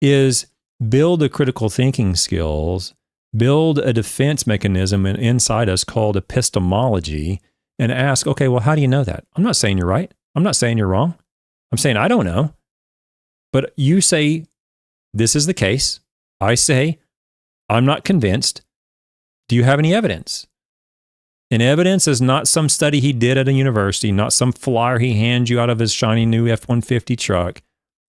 is build the critical thinking skills, build a defense mechanism inside us called epistemology, and ask, okay, well, how do you know that? I'm not saying you're right. I'm not saying you're wrong. I'm saying I don't know. But you say this is the case. I say I'm not convinced. Do you have any evidence? And evidence is not some study he did at a university, not some flyer he hands you out of his shiny new F-150 truck.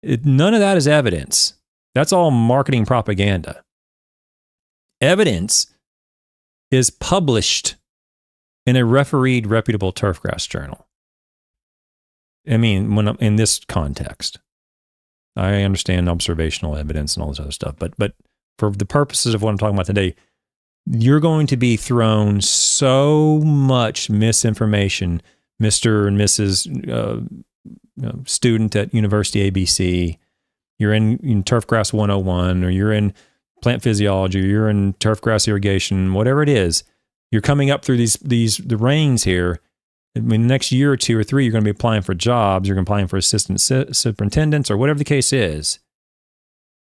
None of that is evidence. That's all marketing propaganda. Evidence is published in a refereed, reputable turfgrass journal. I mean, when in this context, I understand observational evidence and all this other stuff, but for the purposes of what I'm talking about today, you're going to be thrown so much misinformation, Mr. and Mrs. Student at University ABC. You're in Turfgrass 101, or you're in plant physiology, or you're in turfgrass irrigation, whatever it is. You're coming up through the reins here. I mean, the next year or 2 or 3, you're going to be applying for jobs. You're going to be applying for assistant superintendents or whatever the case is.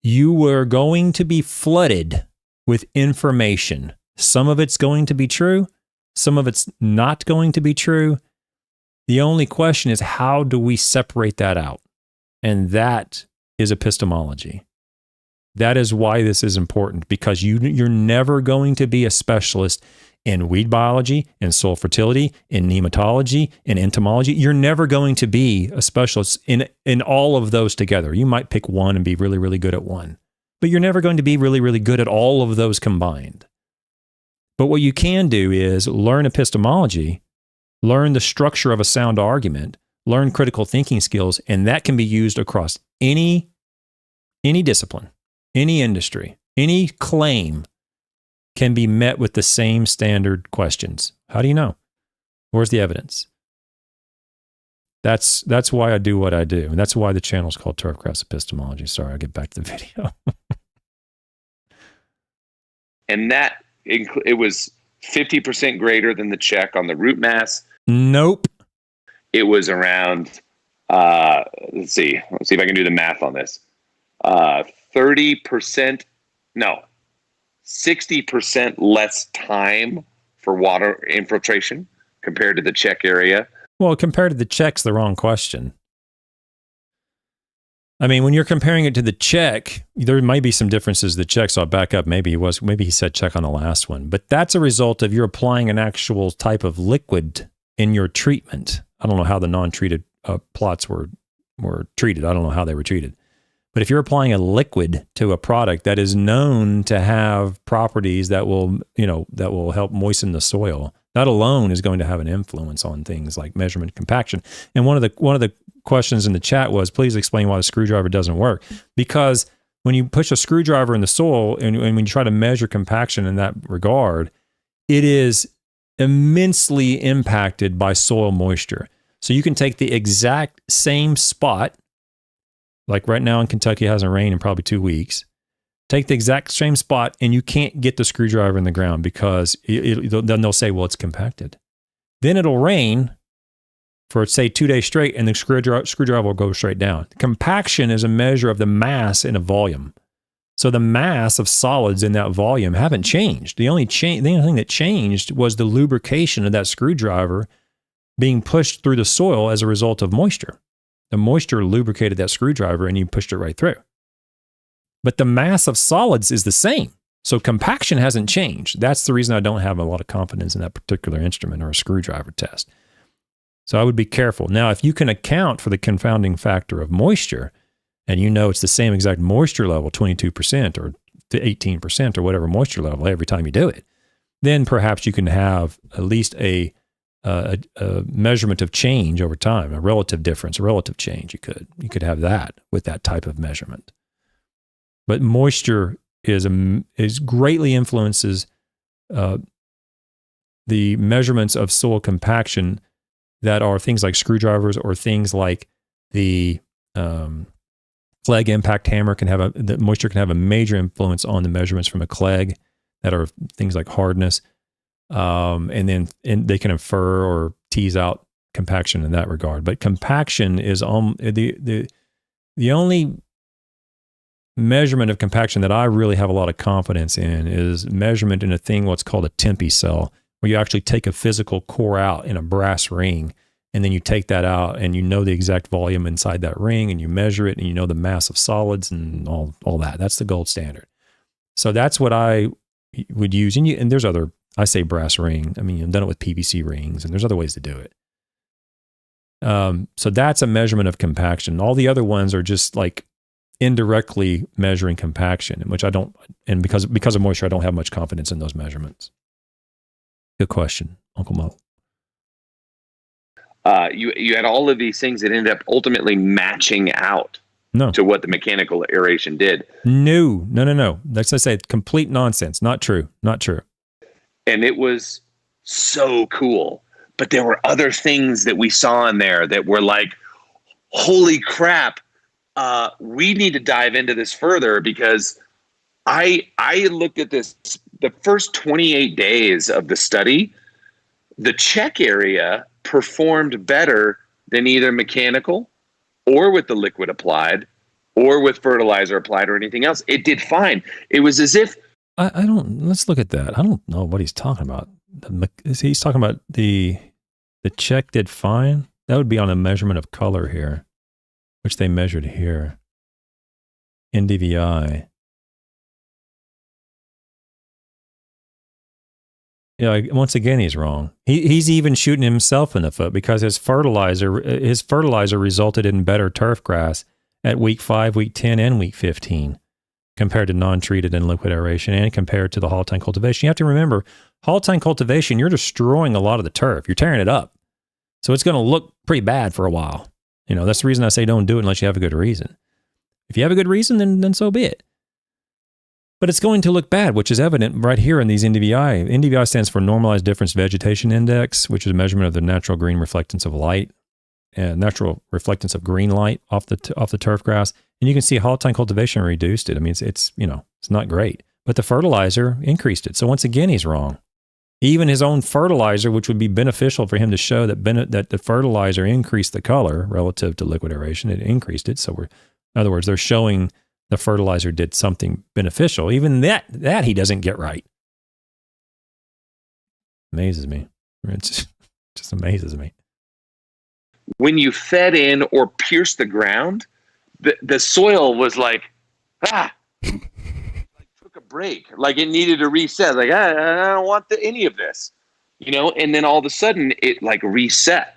You are going to be flooded with information. Some of it's going to be true. Some of it's not going to be true. The only question is, how do we separate that out? And that is epistemology. That is why this is important, because you're never going to be a specialist in weed biology, in soil fertility, in nematology, in entomology. You're never going to be a specialist in all of those together. You might pick one and be really, really good at one, but you're never going to be really, really good at all of those combined. But what you can do is learn epistemology, learn the structure of a sound argument, learn critical thinking skills, and that can be used across any discipline, any industry, any claim can be met with the same standard questions. How do you know? Where's the evidence? That's why I do what I do. And that's why the channel is called Turfgrass Epistemology. Sorry, I'll get back to the video. And that, it was 50% greater than the check on the root mass. Nope. It was around, let's see if I can do the math on this. 30%, no, 60% less time for water infiltration compared to the check area. Well, compared to the check's the wrong question. I mean, when you're comparing it to the check, there might be some differences. The check, so I'll back up. Maybe he said check on the last one, but that's a result of you're applying an actual type of liquid in your treatment. I don't know how the non-treated plots were treated. I don't know how they were treated. But if you're applying a liquid to a product that is known to have properties that will help moisten the soil, that alone is going to have an influence on things like measurement compaction. And one of the questions in the chat was, please explain why the screwdriver doesn't work. Because when you push a screwdriver in the soil and when you try to measure compaction in that regard, it is immensely impacted by soil moisture. So you can take the exact same spot, like right now in Kentucky, it hasn't rained in probably 2 weeks. Take the exact same spot and you can't get the screwdriver in the ground because then they'll say, well, it's compacted. Then it'll rain for, say, 2 days straight and the screwdriver will go straight down. Compaction is a measure of the mass in a volume. So the mass of solids in that volume haven't changed. The only thing that changed was the lubrication of that screwdriver being pushed through the soil as a result of moisture. The moisture lubricated that screwdriver and you pushed it right through. But the mass of solids is the same. So compaction hasn't changed. That's the reason I don't have a lot of confidence in that particular instrument or a screwdriver test. So I would be careful. Now, if you can account for the confounding factor of moisture, and you know it's the same exact moisture level, 22% or 18% or whatever moisture level every time you do it, then perhaps you can have at least a measurement of change over time, a relative difference, a relative change. You could have that with that type of measurement. But moisture is greatly influences the measurements of soil compaction that are things like screwdrivers or things like the cleg impact hammer the moisture can have a major influence on the measurements from a cleg that are things like hardness. And they can infer or tease out compaction in that regard. But compaction is the only measurement of compaction that I really have a lot of confidence in is measurement in a thing what's called a Tempe cell, where you actually take a physical core out in a brass ring, and then you take that out and you know the exact volume inside that ring and you measure it and you know the mass of solids and all that. That's the gold standard. So that's what I would use. And there's other, I say brass ring. I mean, I've done it with PVC rings and there's other ways to do it. So that's a measurement of compaction. All the other ones are just like indirectly measuring compaction, which I don't, and because of moisture, I don't have much confidence in those measurements. Good question, Uncle Mo. You had all of these things that ended up ultimately matching out to what the mechanical aeration did. No. That's, I say, complete nonsense. Not true. And it was so cool. But there were other things that we saw in there that were like, holy crap, we need to dive into this further, because I looked at this the first 28 days of the study, the check area performed better than either mechanical or with the liquid applied or with fertilizer applied or anything else. It did fine. It was as if... I don't, let's look at that. I don't know what he's talking about. He's talking about the check did fine. That would be on a measurement of color here, which they measured here. NDVI. Yeah, once again, he's wrong. He's even shooting himself in the foot because his fertilizer resulted in better turf grass at week 5, week 10, and week 15 compared to non-treated and liquid aeration and compared to the hollow tine cultivation. You have to remember, hollow tine cultivation, you're destroying a lot of the turf. You're tearing it up. So it's going to look pretty bad for a while. You know, that's the reason I say don't do it unless you have a good reason. If you have a good reason, then so be it. But it's going to look bad, which is evident right here in these NDVI. NDVI stands for Normalized Difference Vegetation Index, which is a measurement of the natural green reflectance of light, natural reflectance of green light off the turf grass. And you can see hollow tine cultivation reduced it. I mean, it's not great. But the fertilizer increased it. So once again, he's wrong. Even his own fertilizer, which would be beneficial for him to show that the fertilizer increased the color relative to liquid aeration, it increased it. So in other words, they're showing the fertilizer did something beneficial. Even that he doesn't get right. Amazes me. It just amazes me. When you fed in or pierced the ground, the soil was like, like took a break. Like it needed a reset. Like, I don't want any of this. And then all of a sudden it like reset.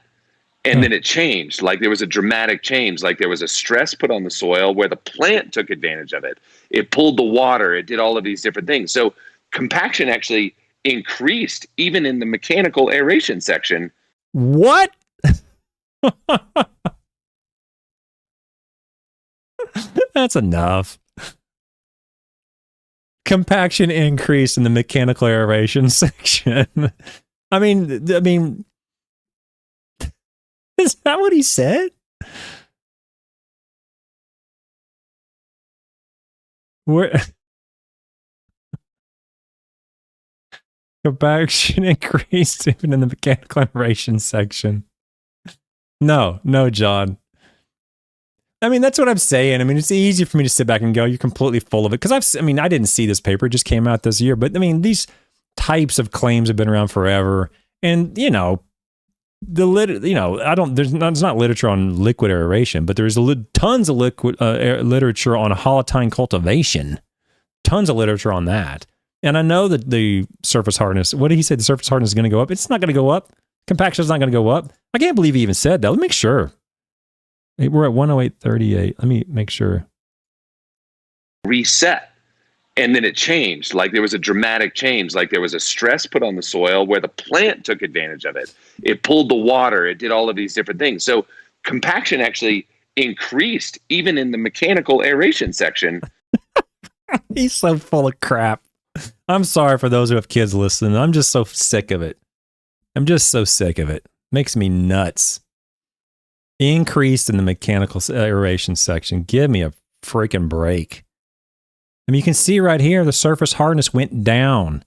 And then it changed. Like there was a dramatic change. Like there was a stress put on the soil where the plant took advantage of it. It pulled the water. It did all of these different things. So compaction actually increased even in the mechanical aeration section. What? That's enough. Compaction increased in the mechanical aeration section. I mean, is that what he said? Compaction increased even in the mechanical aeration section. No, John. I mean, that's what I'm saying. I mean, it's easy for me to sit back and go, you're completely full of it. Because I didn't see this paper. It just came out this year. But I mean, these types of claims have been around forever. And, there's not literature on liquid aeration, but there's tons of literature on hollow tine cultivation. Tons of literature on that. And I know that the surface hardness, what did he say? The surface hardness is going to go up? It's not going to go up. Compaction is not going to go up. I can't believe he even said that. Let me make sure. We're at 108.38. Let me make sure. Reset. And then it changed. Like there was a dramatic change. Like there was a stress put on the soil where the plant took advantage of it. It pulled the water. It did all of these different things. So compaction actually increased even in the mechanical aeration section. He's so full of crap. I'm sorry for those who have kids listening. I'm just so sick of it. Makes me nuts. Increased in the mechanical aeration section. Give me a freaking break. I mean, you can see right here, the surface hardness went down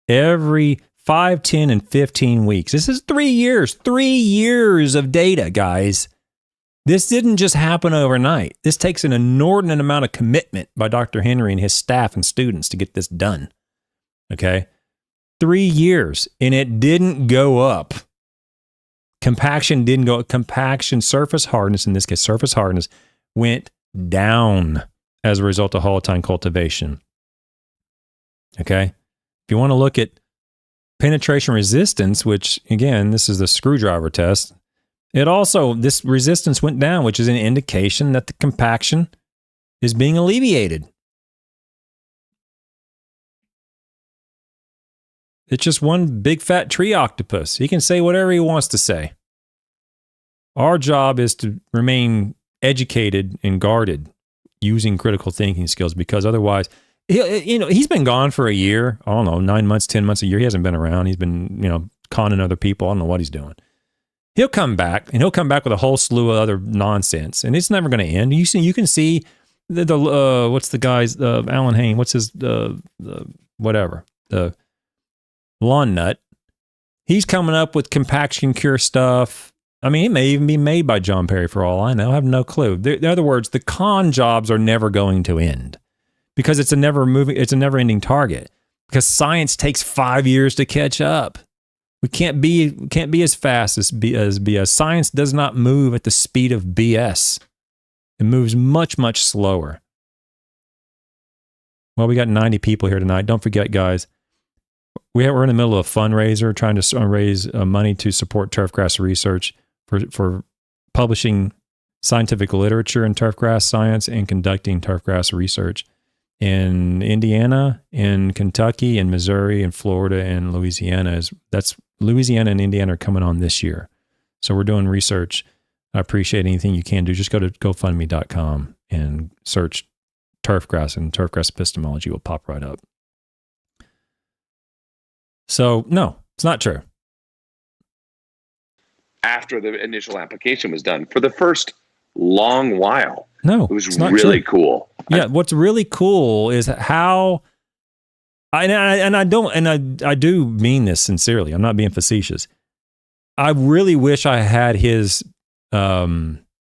every 5, 10, and 15 weeks. This is 3 years. 3 years of data, guys. This didn't just happen overnight. This takes an inordinate amount of commitment by Dr. Henry and his staff and students to get this done. Okay? 3 years, and it didn't go up. Compaction didn't go up. Compaction, surface hardness, in this case, surface hardness, went down as a result of hollow tine cultivation. Okay? If you want to look at penetration resistance, which, again, this is the screwdriver test, this resistance went down, which is an indication that the compaction is being alleviated. It's just one big fat tree octopus. He can say whatever he wants to say. Our job is to remain educated and guarded using critical thinking skills, because otherwise, he's been gone for a year. I don't know, 9 months, 10 months, a year. He hasn't been around. He's been, conning other people. I don't know what he's doing. He'll come back, and he'll come back with a whole slew of other nonsense, and it's never going to end. You can see what's the guy's Alan Hain? What's his whatever? the lawn nut. He's coming up with compaction cure stuff. I mean, it may even be made by John Perry for all I know. I have no clue. In other words, the con jobs are never going to end because it's a never ending target, because science takes 5 years to catch up. We can't be as fast as BS. Science does not move at the speed of BS. It moves much, much slower. Well, we got 90 people here tonight. Don't forget, guys, we're in the middle of a fundraiser trying to raise money to support turfgrass research for publishing scientific literature in turfgrass science and conducting turfgrass research in Indiana, in Kentucky, in Missouri, in Florida, and Louisiana. Louisiana and Indiana are coming on this year. So we're doing research. I appreciate anything you can do. Just go to GoFundMe.com and search Turfgrass, and Turfgrass Epistemology will pop right up. So, no, it's not true. After the initial application was done, for the first long while. No, it was really cool. Yeah, what's really cool is how I do mean this sincerely. I'm not being facetious. I really wish I had his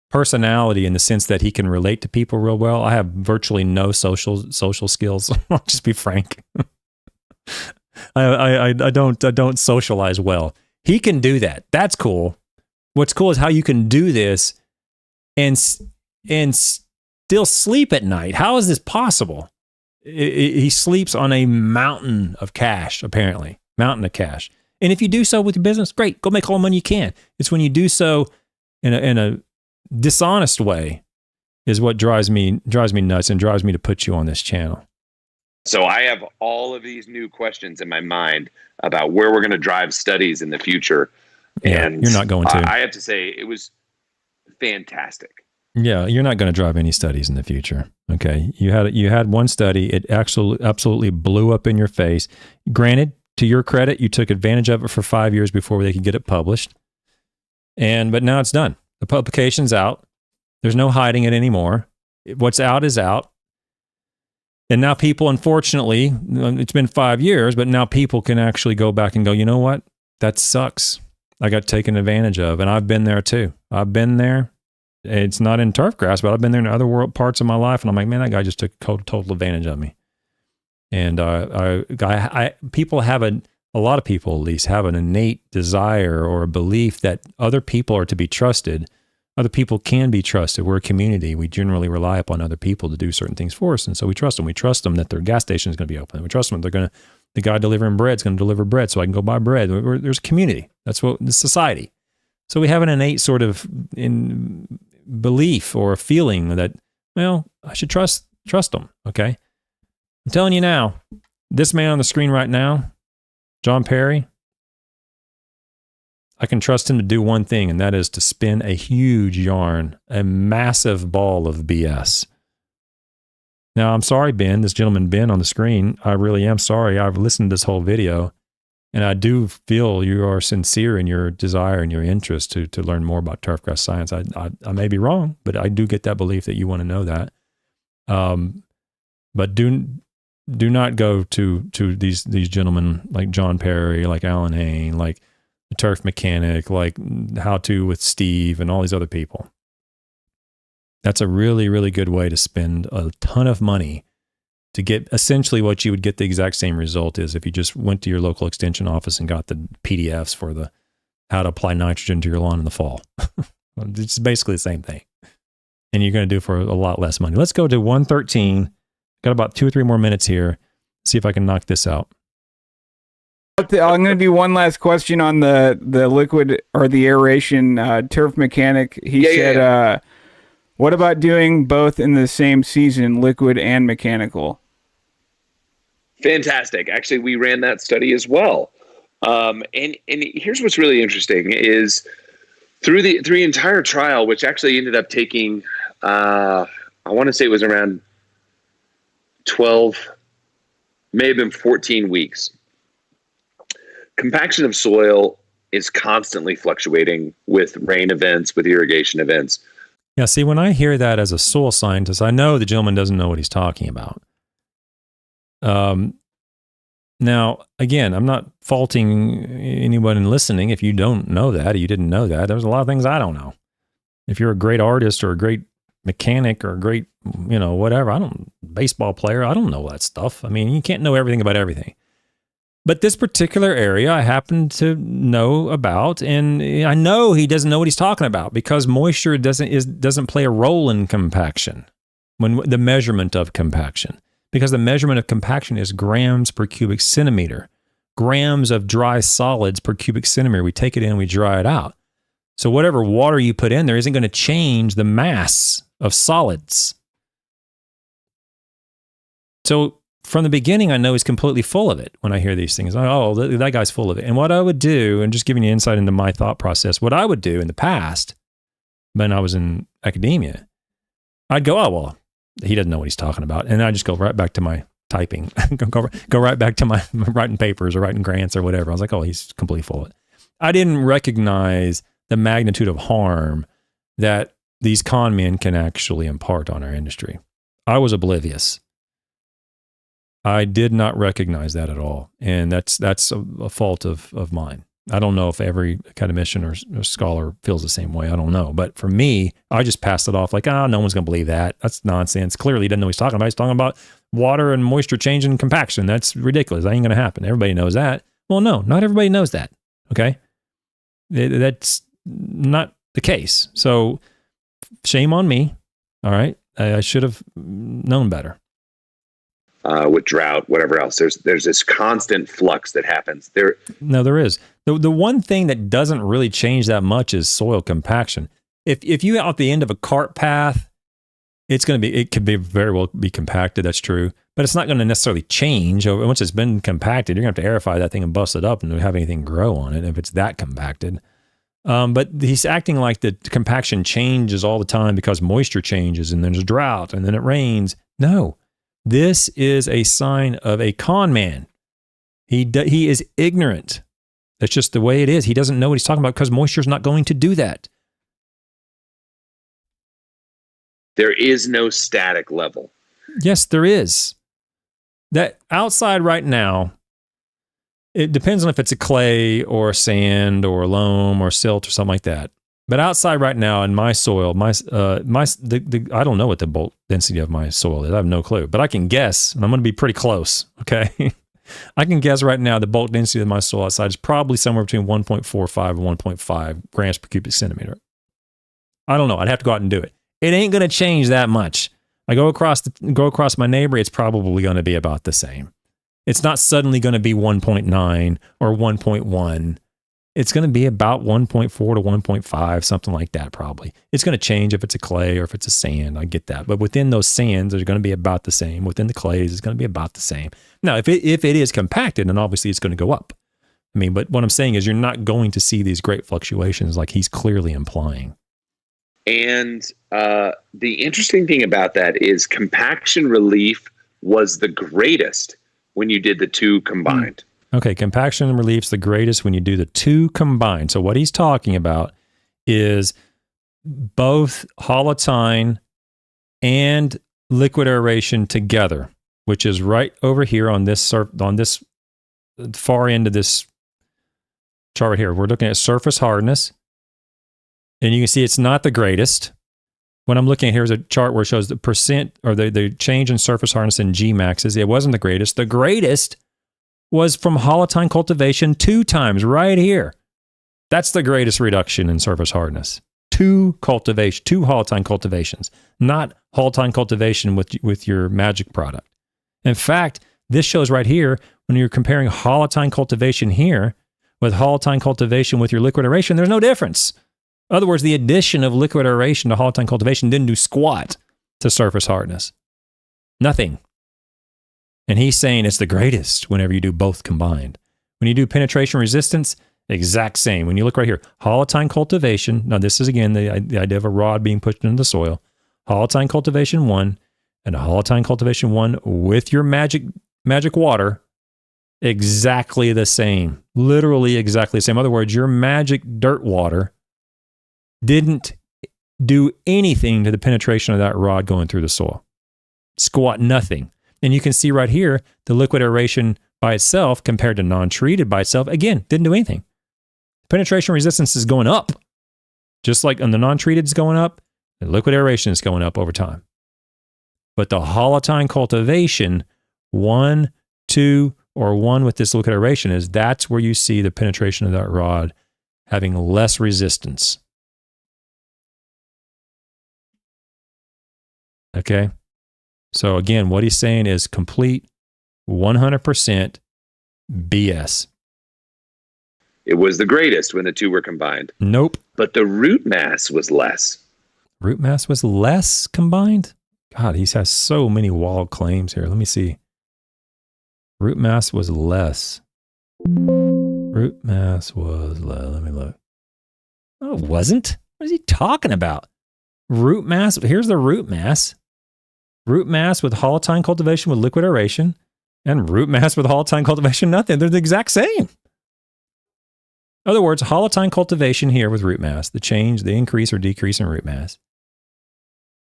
personality in the sense that he can relate to people real well. I have virtually no social skills. I'll just be frank. I don't socialize well. He can do that. That's cool. What's cool is how you can do this and still sleep at night. How is this possible? He sleeps on a mountain of cash, apparently. Mountain of cash. And if you do so with your business, great. Go make all the money you can. It's when you do so in a dishonest way is what drives me nuts and drives me to put you on this channel. So I have all of these new questions in my mind about where we're going to drive studies in the future. Yeah, and you're not going to. I have to say it was fantastic. Yeah, you're not going to drive any studies in the future. Okay, you had one study. It absolutely blew up in your face. Granted, to your credit, you took advantage of it for 5 years before they could get it published. But now it's done. The publication's out. There's no hiding it anymore. What's out is out. And now people, unfortunately, it's been 5 years, but now people can actually go back and go, you know what? That sucks. I got taken advantage of. And I've been there too. I've been there. It's not in turfgrass, but I've been there in other parts of my life. And I'm like, man, that guy just took total advantage of me. And people have a lot of people at least have an innate desire or a belief that other people are to be trusted. Other people can be trusted. We're a community. We generally rely upon other people to do certain things for us. And so we trust them. We trust them that their gas station is going to be open. We trust them the guy delivering bread is going to deliver bread so I can go buy bread. There's a community. That's what the society. So we have an innate sort of belief or a feeling that, well, I should trust them. Okay. I'm telling you now, this man on the screen right now, John Perry, I can trust him to do one thing, and that is to spin a huge yarn, a massive ball of BS. Now, I'm sorry, Ben, this gentleman, Ben, on the screen. I really am sorry. I've listened to this whole video, and I do feel you are sincere in your desire and your interest to learn more about turfgrass science. I may be wrong, but I do get that belief that you want to know that. But do not go to these gentlemen like John Perry, like Alan Hain, like the Turf Mechanic, like How To with Steve and all these other people. That's a really, really good way to spend a ton of money to get essentially what you would get the exact same result is if you just went to your local extension office and got the PDFs for the how to apply nitrogen to your lawn in the fall. It's basically the same thing. And you're going to do for a lot less money. Let's go to 113. Got about 2 or 3 more minutes here. See if I can knock this out. I'm going to do one last question on the liquid or the aeration Turf Mechanic. He said, what about doing both in the same season, liquid and mechanical? Fantastic. Actually, we ran that study as well. And here's what's really interesting is through the entire trial, which actually ended up taking, I want to say it was around 12, may have been 14 weeks. Compaction of soil is constantly fluctuating with rain events, with irrigation events. Yeah, see, when I hear that as a soil scientist, I know the gentleman doesn't know what he's talking about. Now, again, I'm not faulting anyone listening if you don't know that or you didn't know that. There's a lot of things I don't know. If you're a great artist or a great mechanic or a great, whatever, baseball player, I don't know that stuff. I mean, you can't know everything about everything. But this particular area I happen to know about, and I know he doesn't know what he's talking about because moisture doesn't play a role in compaction, when the measurement of compaction. Because the measurement of compaction is grams per cubic centimeter. Grams of dry solids per cubic centimeter. We take it in, we dry it out. So whatever water you put in there isn't going to change the mass of solids. So from the beginning, I know he's completely full of it when I hear these things. Oh, that guy's full of it. And what I would do, and just giving you insight into my thought process, what I would do in the past, when I was in academia, I'd go, oh, well, he doesn't know what he's talking about. And I just go right back to my typing, go right back to my writing papers or writing grants or whatever. I was like, oh, he's completely full of it. I didn't recognize the magnitude of harm that these con men can actually impart on our industry. I was oblivious. I did not recognize that at all. And that's a fault of mine. I don't know if every academician or scholar feels the same way. I don't know. But for me, I just passed it off like, no one's going to believe that. That's nonsense. Clearly, he doesn't know what he's talking about. He's talking about water and moisture change and compaction. That's ridiculous. That ain't going to happen. Everybody knows that. Well, no, not everybody knows that. Okay? That's not the case. So shame on me. All right? I should have known better. With drought, whatever else. There's this constant flux that happens. There is. The one thing that doesn't really change that much is soil compaction. If you out the end of a cart path, it could very well be compacted. That's true, but it's not going to necessarily change. Once it's been compacted, you're going to have to aerify that thing and bust it up and have anything grow on it if it's that compacted. But he's acting like the compaction changes all the time because moisture changes and there's a drought and then it rains. No. This is a sign of a con man. He is ignorant. That's just the way it is. He doesn't know what he's talking about because moisture is not going to do that. There is no static level. Yes, there is. That outside right now, it depends on if it's a clay or a sand or a loam or silt or something like that. But outside right now in my soil, I don't know what the bulk density of my soil is. I have no clue, but I can guess, and I'm going to be pretty close. Okay, I can guess right now the bulk density of my soil outside is probably somewhere between 1.45 and 1.5 grams per cubic centimeter. I don't know. I'd have to go out and do it. It ain't going to change that much. I go across my neighbor, it's probably going to be about the same. It's not suddenly going to be 1.9 or 1.1. It's going to be about 1.4 to 1.5, something like that probably. It's going to change if it's a clay or if it's a sand. I get that. But within those sands, they're going to be about the same. Within the clays, it's going to be about the same. Now, if it is compacted, then obviously it's going to go up. I mean, but what I'm saying is you're not going to see these great fluctuations like he's clearly implying. And the interesting thing about that is compaction relief was the greatest when you did the two combined. Okay, compaction and relief's the greatest when you do the two combined. So what he's talking about is both holotine and liquid aeration together, which is right over here on this far end of this chart right here. We're looking at surface hardness, and you can see it's not the greatest. When I'm looking at here's a chart where it shows the percent or the change in surface hardness in G maxes. It wasn't the greatest. The greatest was from holotine cultivation 2 times right here. That's the greatest reduction in surface hardness. 2 holotine cultivations, not holotine cultivation with your magic product. In fact, this shows right here, when you're comparing holotine cultivation here with holotine cultivation with your liquid aeration, there's no difference. In other words, the addition of liquid aeration to holotine cultivation didn't do squat to surface hardness. Nothing. And he's saying it's the greatest whenever you do both combined. When you do penetration resistance, exact same. When you look right here, holotine cultivation. Now this is again the idea of a rod being pushed into the soil. Holotine cultivation 1 and a holotine cultivation 1 with your magic water, exactly the same. Literally exactly the same. In other words, your magic dirt water didn't do anything to the penetration of that rod going through the soil. Squat, nothing. And you can see right here, the liquid aeration by itself compared to non-treated by itself, again, didn't do anything. Penetration resistance is going up. Just like on the non-treated is going up, the liquid aeration is going up over time. But the holotine cultivation, 1, 2, or 1 with this liquid aeration that's where you see the penetration of that rod having less resistance. Okay? So again, what he's saying is complete 100% BS. It was the greatest when the two were combined. Nope. But the root mass was less. Root mass was less combined? God, he has so many wild claims here. Let me see. Root mass was less. Root mass was less. Let me look. Oh, it wasn't? What is he talking about? Root mass. Here's the root mass. Root mass with holotine cultivation with liquid aeration, and root mass with holotine cultivation, nothing. They're the exact same. In other words, holotine cultivation here with root mass, the change, the increase or decrease in root mass,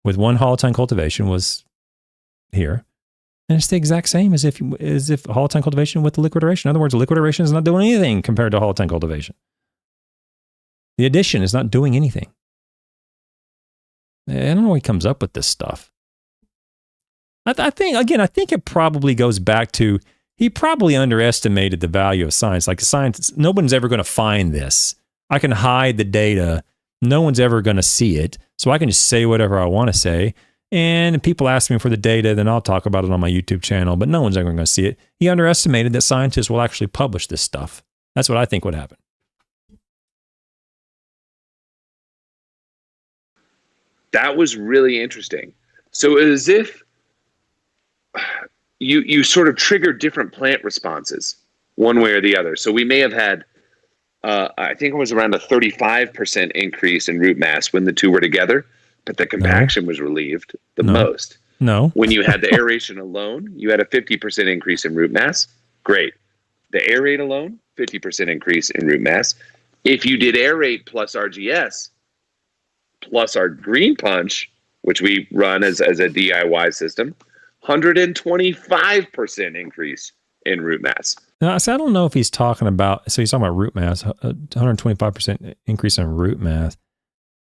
with one holotine cultivation was here. And it's the exact same as if holotine cultivation with the liquid aeration. In other words, liquid aeration is not doing anything compared to holotine cultivation. The addition is not doing anything. I don't know where he comes up with this stuff. I think it probably goes back to, he probably underestimated the value of science. Like science, no one's ever going to find this. I can hide the data. No one's ever going to see it. So I can just say whatever I want to say. And if people ask me for the data, then I'll talk about it on my YouTube channel, but no one's ever going to see it. He underestimated that scientists will actually publish this stuff. That's what I think would happen. That was really interesting. So it was as if you sort of triggered different plant responses one way or the other. So we may have had, I think it was around a 35% increase in root mass when the two were together, but the compaction was relieved the most. No. When you had the aeration alone, you had a 50% increase in root mass. Great. The aerate alone, 50% increase in root mass. If you did aerate plus RGS plus our green punch, which we run as a DIY system, 125% increase in root mass. Now, so I don't know if he's talking about, so he's talking about root mass, 125% increase in root mass.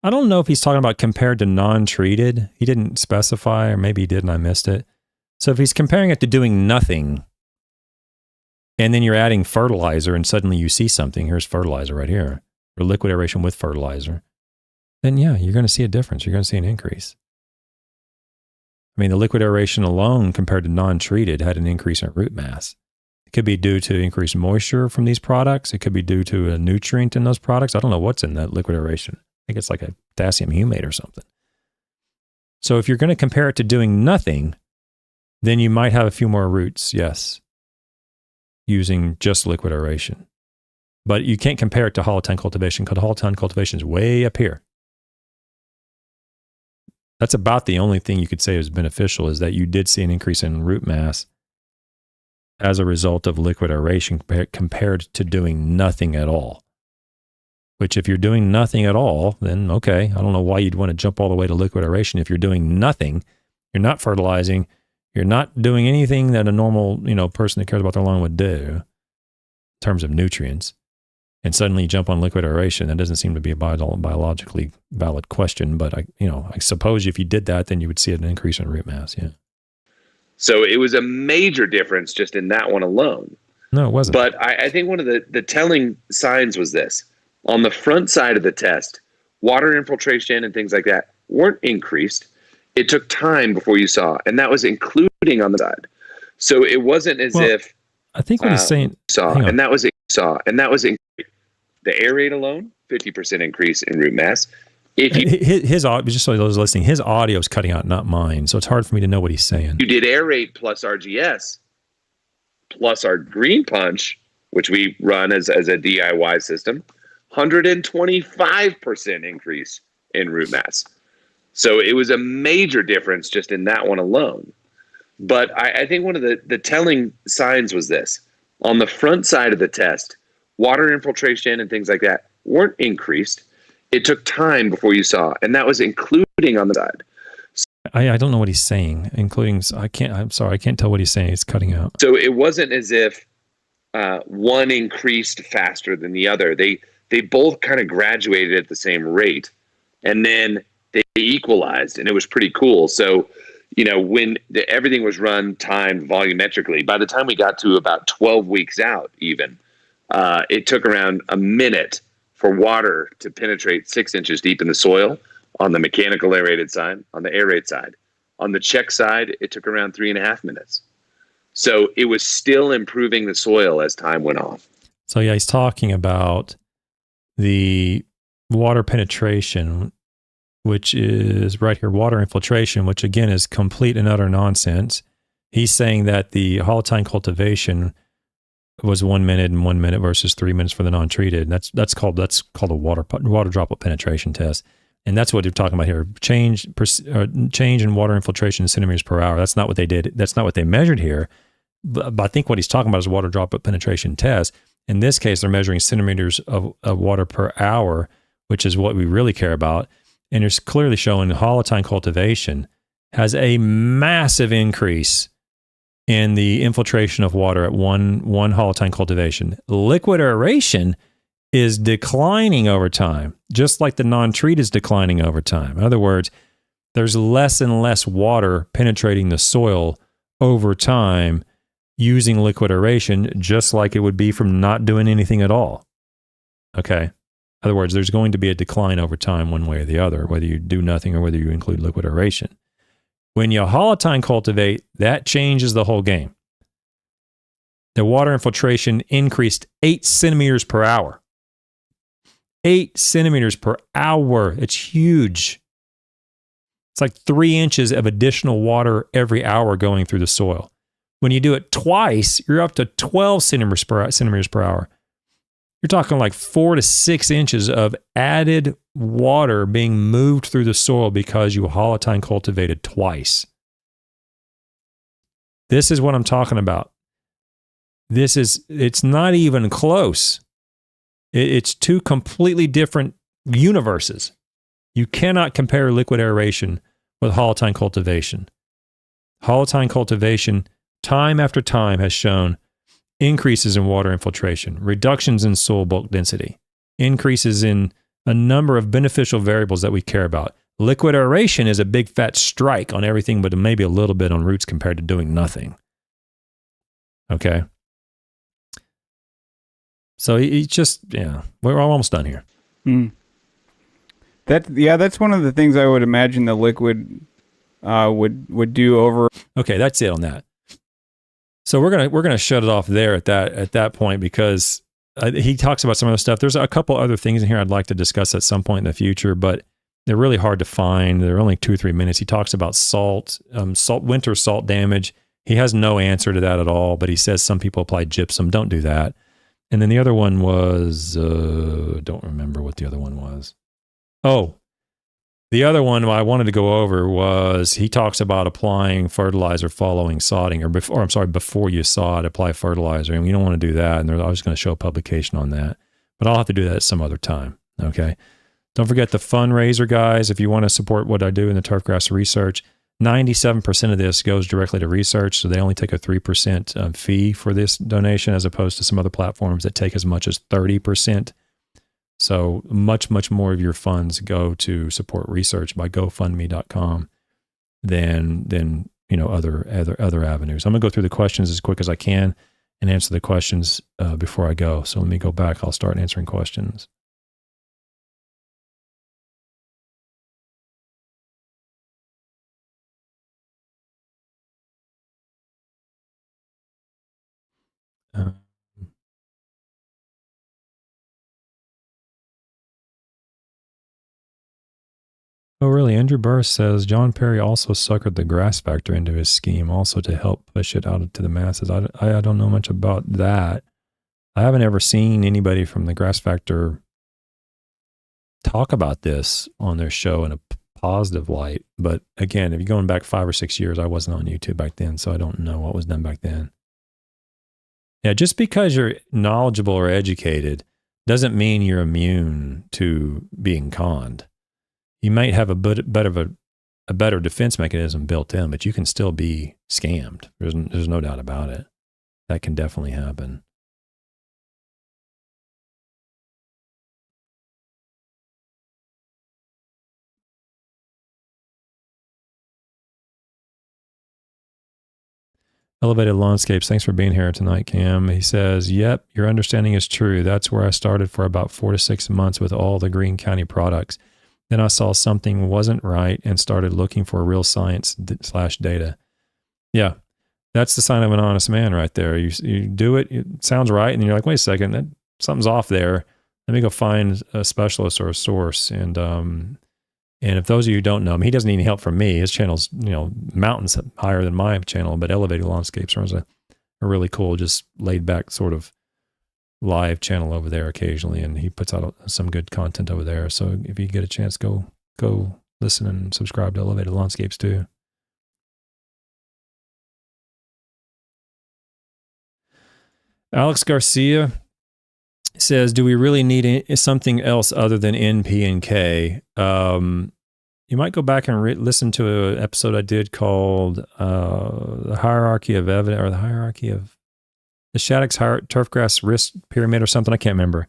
I don't know if he's talking about compared to non-treated. He didn't specify, or maybe he did and I missed it. So if he's comparing it to doing nothing, and then you're adding fertilizer and suddenly you see something, here's fertilizer right here, or liquid aeration with fertilizer, then yeah, you're going to see a difference. You're going to see an increase. I mean, the liquid aeration alone compared to non-treated had an increase in root mass. It could be due to increased moisture from these products. It could be due to a nutrient in those products. I don't know what's in that liquid aeration. I think it's like a potassium humate or something. So if you're going to compare it to doing nothing, then you might have a few more roots, yes, using just liquid aeration. But you can't compare it to holotine cultivation because holotine cultivation is way up here. That's about the only thing you could say is beneficial, is that you did see an increase in root mass as a result of liquid aeration compared to doing nothing at all. Which if you're doing nothing at all, then okay, I don't know why you'd want to jump all the way to liquid aeration. If you're doing nothing, you're not fertilizing, you're not doing anything that a normal, person that cares about their lawn would do in terms of nutrients, and suddenly you jump on liquid aeration, that doesn't seem to be a biologically valid question. But I suppose if you did that, then you would see an increase in root mass. Yeah. So it was a major difference just in that one alone. No, it wasn't. But I think one of the telling signs was this. On the front side of the test, water infiltration and things like that weren't increased. It took time before you saw, and that was including on the side. So it wasn't as if I think what he's saying and that was increased. The aerate alone, 50% increase in root mass. If you, his just so those listening, his audio is cutting out, not mine, so it's hard for me to know what he's saying. You did aerate plus RGS plus our green punch, which we run as a DIY system, 125% increase in root mass. So it was a major difference just in that one alone. But I think one of the telling signs was this. On the front side of the test, water infiltration and things like that weren't increased. It took time before you saw, and that was including on the side. I don't know what he's saying, including, I'm sorry, I can't tell what he's saying. It's cutting out. So it wasn't as if one increased faster than the other. They both kind of graduated at the same rate, and then they equalized, and it was pretty cool. So, when everything was run timed volumetrically, by the time we got to about 12 weeks out, even, it took around a minute for water to penetrate 6 inches deep in the soil on the mechanical aerated side, on the aerate side. On the check side, it took around 3.5 minutes. So it was still improving the soil as time went on. So yeah, he's talking about the water penetration, which is right here, water infiltration, which again is complete and utter nonsense. He's saying that the holotine cultivation was 1 minute and 1 minute versus 3 minutes for the non-treated. That's called a water droplet penetration test. And that's what they're talking about here. Change in water infiltration in centimeters per hour. That's not what they did. That's not what they measured here. But I think what he's talking about is a water droplet penetration test. In this case, they're measuring centimeters of water per hour, which is what we really care about. And it's clearly showing holotine cultivation has a massive increase in the infiltration of water at one holotine cultivation. Liquid aeration is declining over time, just like the non-treat is declining over time. In other words, there's less and less water penetrating the soil over time using liquid aeration, just like it would be from not doing anything at all. Okay? In other words, there's going to be a decline over time one way or the other, whether you do nothing or whether you include liquid aeration. When you holotine cultivate, that changes the whole game. The water infiltration increased 8 centimeters per hour. 8 centimeters per hour. It's huge. It's like 3 inches of additional water every hour going through the soil. When you do it twice, you're up to 12 centimeters per hour. You're talking like 4 to 6 inches of added water being moved through the soil because you holotine cultivated twice. This is what I'm talking about. It's not even close. It's two completely different universes. You cannot compare liquid aeration with holotine cultivation. Holotine cultivation, time after time, has shown increases in water infiltration, reductions in soil bulk density, increases in a number of beneficial variables that we care about. Liquid aeration is a big fat strike on everything, but maybe a little bit on roots compared to doing nothing. Okay? So it's just, we're almost done here. That's one of the things I would imagine the liquid would do over. Okay, that's it on that. So we're gonna shut it off there at that point, because he talks about some other stuff. There's a couple other things in here I'd like to discuss at some point in the future, but they're really hard to find. They're only 2 or 3 minutes. He talks about winter salt damage. He has no answer to that at all, but he says some people apply gypsum. Don't do that. And then the other one was, don't remember what the other one was. Oh, the other one I wanted to go over was, he talks about applying fertilizer following sodding, before you sod, apply fertilizer. And you don't want to do that. And I was going to show a publication on that, but I'll have to do that at some other time. Okay. Don't forget the fundraiser, guys. If you want to support what I do in the turfgrass research, 97% of this goes directly to research, so they only take a 3% fee for this donation, as opposed to some other platforms that take as much as 30%. So much, much more of your funds go to support research by GoFundMe.com than other avenues. I'm gonna go through the questions as quick as I can and answer the questions before I go. So let me go back. I'll start answering questions. Oh, really? Andrew Burr says John Perry also suckered the grass factor into his scheme, also to help push it out to the masses. I don't know much about that. I haven't ever seen anybody from the grass factor talk about this on their show in a positive light. But again, if you're going back 5 or 6 years, I wasn't on YouTube back then, so I don't know what was done back then. Yeah, just because you're knowledgeable or educated doesn't mean you're immune to being conned. You might have a bit of a better defense mechanism built in, but you can still be scammed. There's no doubt about it. That can definitely happen. Elevated Landscapes, thanks for being here tonight, Cam. He says, yep, your understanding is true. That's where I started for about 4 to 6 months with all the Greene County products. Then I saw something wasn't right and started looking for real science / data. Yeah, that's the sign of an honest man right there. You do it, it sounds right, and then you're like, wait a second, something's off there. Let me go find a specialist or a source. And if those of you who don't know him, he doesn't need any help from me. His channel's, mountains higher than my channel, but Elevated Landscapes runs a really cool, just laid back sort of live channel over there occasionally. And he puts out some good content over there. So if you get a chance, go listen and subscribe to Elevated Landscapes too. Alex Garcia says, do we really need something else other than N, P, and K? You might go back and listen to an episode I did called The Hierarchy of Evidence, or the Hierarchy of the Shattuck's Turfgrass Risk Pyramid or something. I can't remember.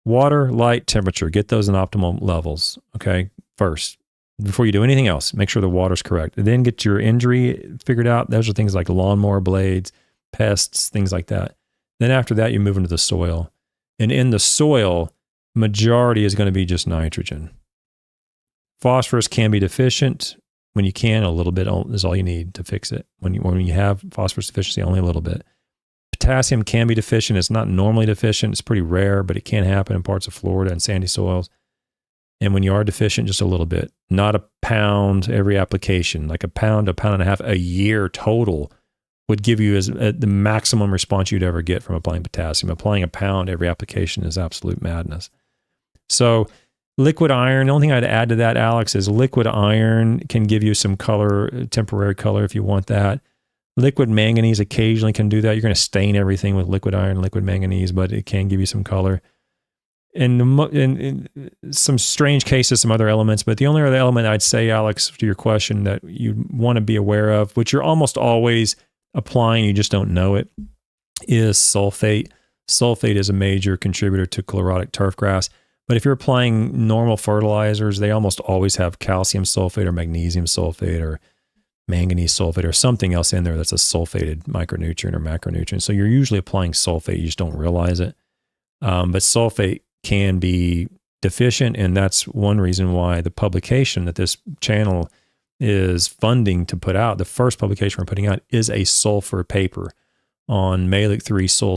Water, light, temperature. Get those in optimal levels, okay, first. Before you do anything else, make sure the water's correct. And then get your injury figured out. Those are things like lawnmower blades, pests, things like that. Then after that, you move into the soil. And in the soil, majority is going to be just nitrogen. Phosphorus can be deficient. When you can, a little bit is all you need to fix it. When you have phosphorus deficiency, only a little bit. Potassium can be deficient. It's not normally deficient. It's pretty rare, but it can happen in parts of Florida and sandy soils. And when you are deficient, just a little bit. Not a pound every application. Like a pound and a half a year total would give you the maximum response you'd ever get from applying potassium. Applying a pound every application is absolute madness. So liquid iron, the only thing I'd add to that, Alex, is liquid iron can give you some color, temporary color if you want that. Liquid manganese occasionally can do that. You're going to stain everything with liquid iron, liquid manganese, but it can give you some color. And in some strange cases, some other elements, but the only other element I'd say, Alex, to your question that you want to be aware of, which you're almost always applying, you just don't know it, is sulfate. Sulfate is a major contributor to chlorotic turfgrass. But if you're applying normal fertilizers, they almost always have calcium sulfate or magnesium sulfate or manganese sulfate or something else in there that's a sulfated micronutrient or macronutrient. So you're usually applying sulfate, you just don't realize it. But sulfate can be deficient, and that's one reason why the publication that this channel is funding to put out, the first publication we're putting out, is a sulfur paper on Malic 3 soil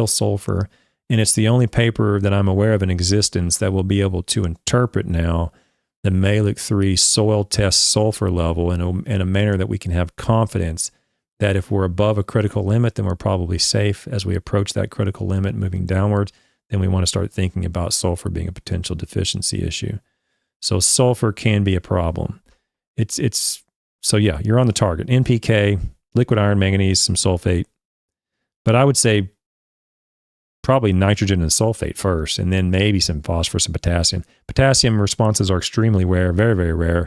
sulfur. And it's the only paper that I'm aware of in existence that will be able to interpret now the Malic 3 soil test sulfur level in a manner that we can have confidence that if we're above a critical limit, then we're probably safe. As we approach that critical limit moving downwards, then we want to start thinking about sulfur being a potential deficiency issue. So sulfur can be a problem. So yeah, you're on the target. NPK, liquid iron, manganese, some sulfate. But I would say probably nitrogen and sulfate first, and then maybe some phosphorus and potassium. Potassium responses are extremely rare, very, very rare.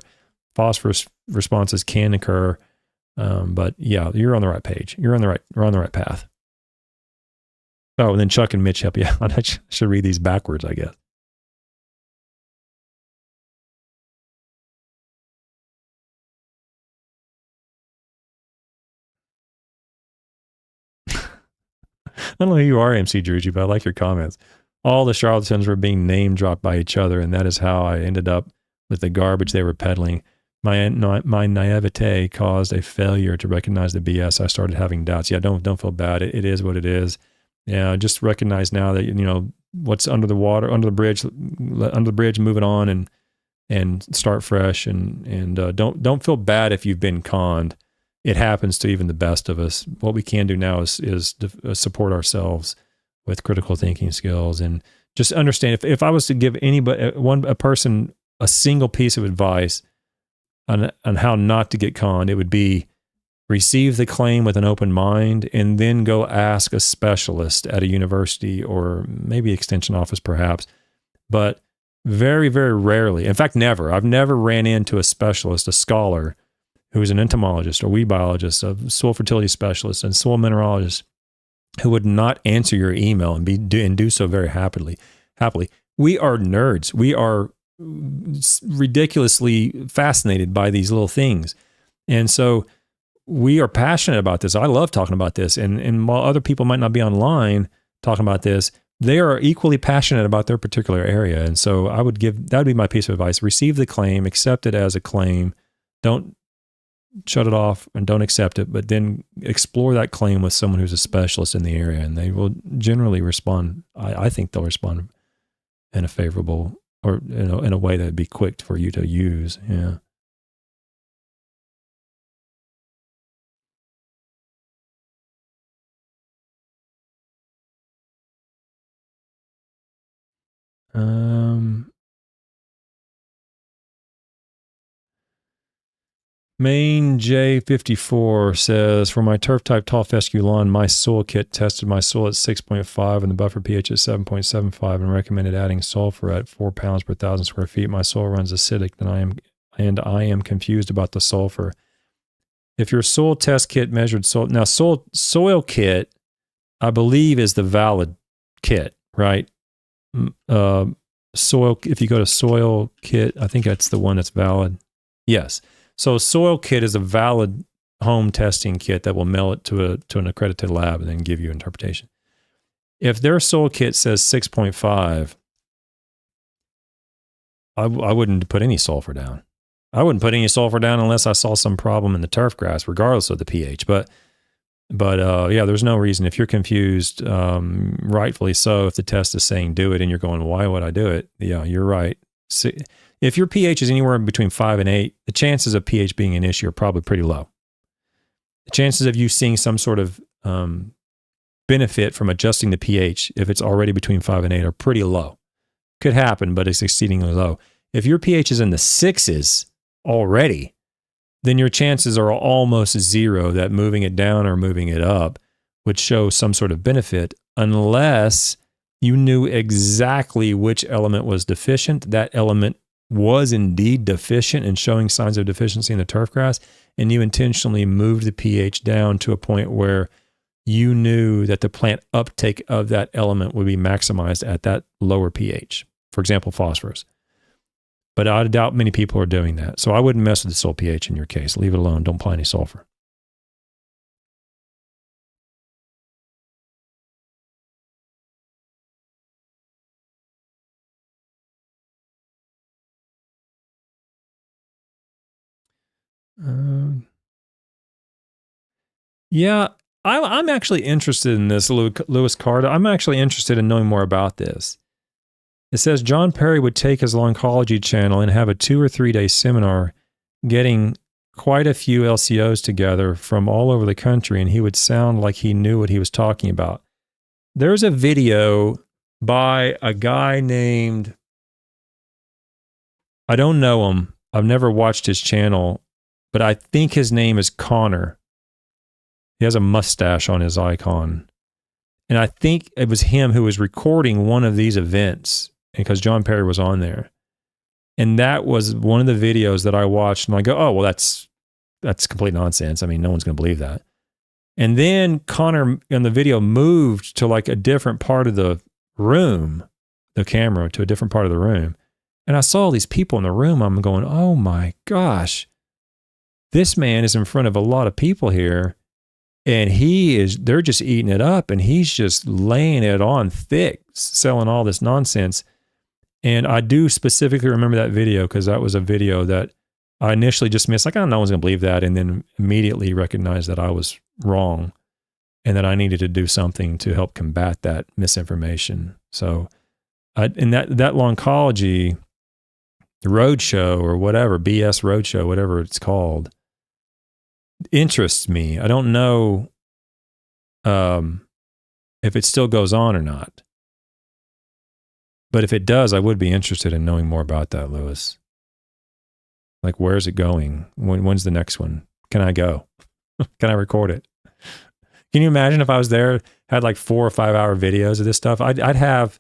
Phosphorus responses can occur, but yeah, you're on the right page. We're on the right path. Oh, and then Chuck and Mitch help you out. I should read these backwards, I guess. I don't know who you are, MC Drugy, but I like your comments. All the charlatans were being name dropped by each other, and that is how I ended up with the garbage they were peddling. My naivete caused a failure to recognize the BS. I started having doubts. Yeah, don't feel bad. It is what it is. Yeah, just recognize now that what's under the water, under the bridge, move it on and start fresh. And don't feel bad if you've been conned. It happens to even the best of us. What we can do now is support ourselves with critical thinking skills, and just understand if I was to give a person a single piece of advice on how not to get conned, it would be receive the claim with an open mind and then go ask a specialist at a university or maybe extension office perhaps, but Very, very rarely. In fact, never. I've never ran into a specialist, a scholar, who's an entomologist, a weed biologist, a soil fertility specialist, and soil mineralogist who would not answer your email and do so very happily. We are nerds. We are ridiculously fascinated by these little things. And so we are passionate about this. I love talking about this. And while other people might not be online talking about this, they are equally passionate about their particular area. And so that would be my piece of advice. Receive the claim, accept it as a claim. Don't shut it off and don't accept it, but then explore that claim with someone who's a specialist in the area, and they will generally respond. I think they'll respond in a favorable, or in a way that would be quick for you to use. Yeah. Main J54 says, for my turf type tall fescue lawn, my soil kit tested my soil at 6.5 and the buffer pH at 7.75 and recommended adding sulfur at 4 pounds per 1,000 square feet. My soil runs acidic, and I am confused about the sulfur. If your soil test kit measured soil, now soil kit, I believe, is the valid kit, right? Soil, if you go to soil kit, I think that's the one that's valid. Yes. So soil kit is a valid home testing kit that will mail it to an accredited lab and then give you interpretation. If their soil kit says 6.5, I wouldn't put any sulfur down. I wouldn't put any sulfur down unless I saw some problem in the turf grass, regardless of the pH. But yeah, there's no reason. If you're confused, rightfully so, if the test is saying do it and you're going, why would I do it? Yeah, you're right. If your pH is anywhere between 5 and 8, the chances of pH being an issue are probably pretty low. The chances of you seeing some sort of benefit from adjusting the pH, if it's already between 5 and 8, are pretty low. Could happen, but it's exceedingly low. If your pH is in the 6s already, then your chances are almost zero that moving it down or moving it up would show some sort of benefit, unless you knew exactly which element was deficient. That element was indeed deficient and showing signs of deficiency in the turf grass, and you intentionally moved the pH down to a point where you knew that the plant uptake of that element would be maximized at that lower pH, for example, phosphorus. But I doubt many people are doing that. So I wouldn't mess with the soil pH in your case. Leave it alone. Don't apply any sulfur. Yeah, I'm actually interested in this, Lewis Carter. I'm actually interested in knowing more about this. It says John Perry would take his Lawncology channel and have a 2 or 3 day seminar, getting quite a few LCOs together from all over the country, and he would sound like he knew what he was talking about. There's a video by a guy named, I don't know him. I've never watched his channel, but I think his name is Connor. He has a mustache on his icon. And I think it was him who was recording one of these events, because John Perry was on there. And that was one of the videos that I watched, and I go, oh, well, that's complete nonsense. I mean, no one's going to believe that. And then Connor in the video moved to like a different part of the room, the camera to a different part of the room. And I saw all these people in the room. I'm going, oh my gosh, this man is in front of a lot of people here. And they're just eating it up, and he's just laying it on thick, selling all this nonsense. And I do specifically remember that video because that was a video that I initially just missed. Like, oh, no one's going to believe that. And then immediately recognized that I was wrong and that I needed to do something to help combat that misinformation. So in that Lawncology roadshow or whatever, BS roadshow, whatever it's called, interests me. I don't know if it still goes on or not. But if it does, I would be interested in knowing more about that, Lewis. Like, where's it going? When's the next one? Can I go? Can I record it? Can you imagine if I was there, had like 4 or 5 hour videos of this stuff? I'd have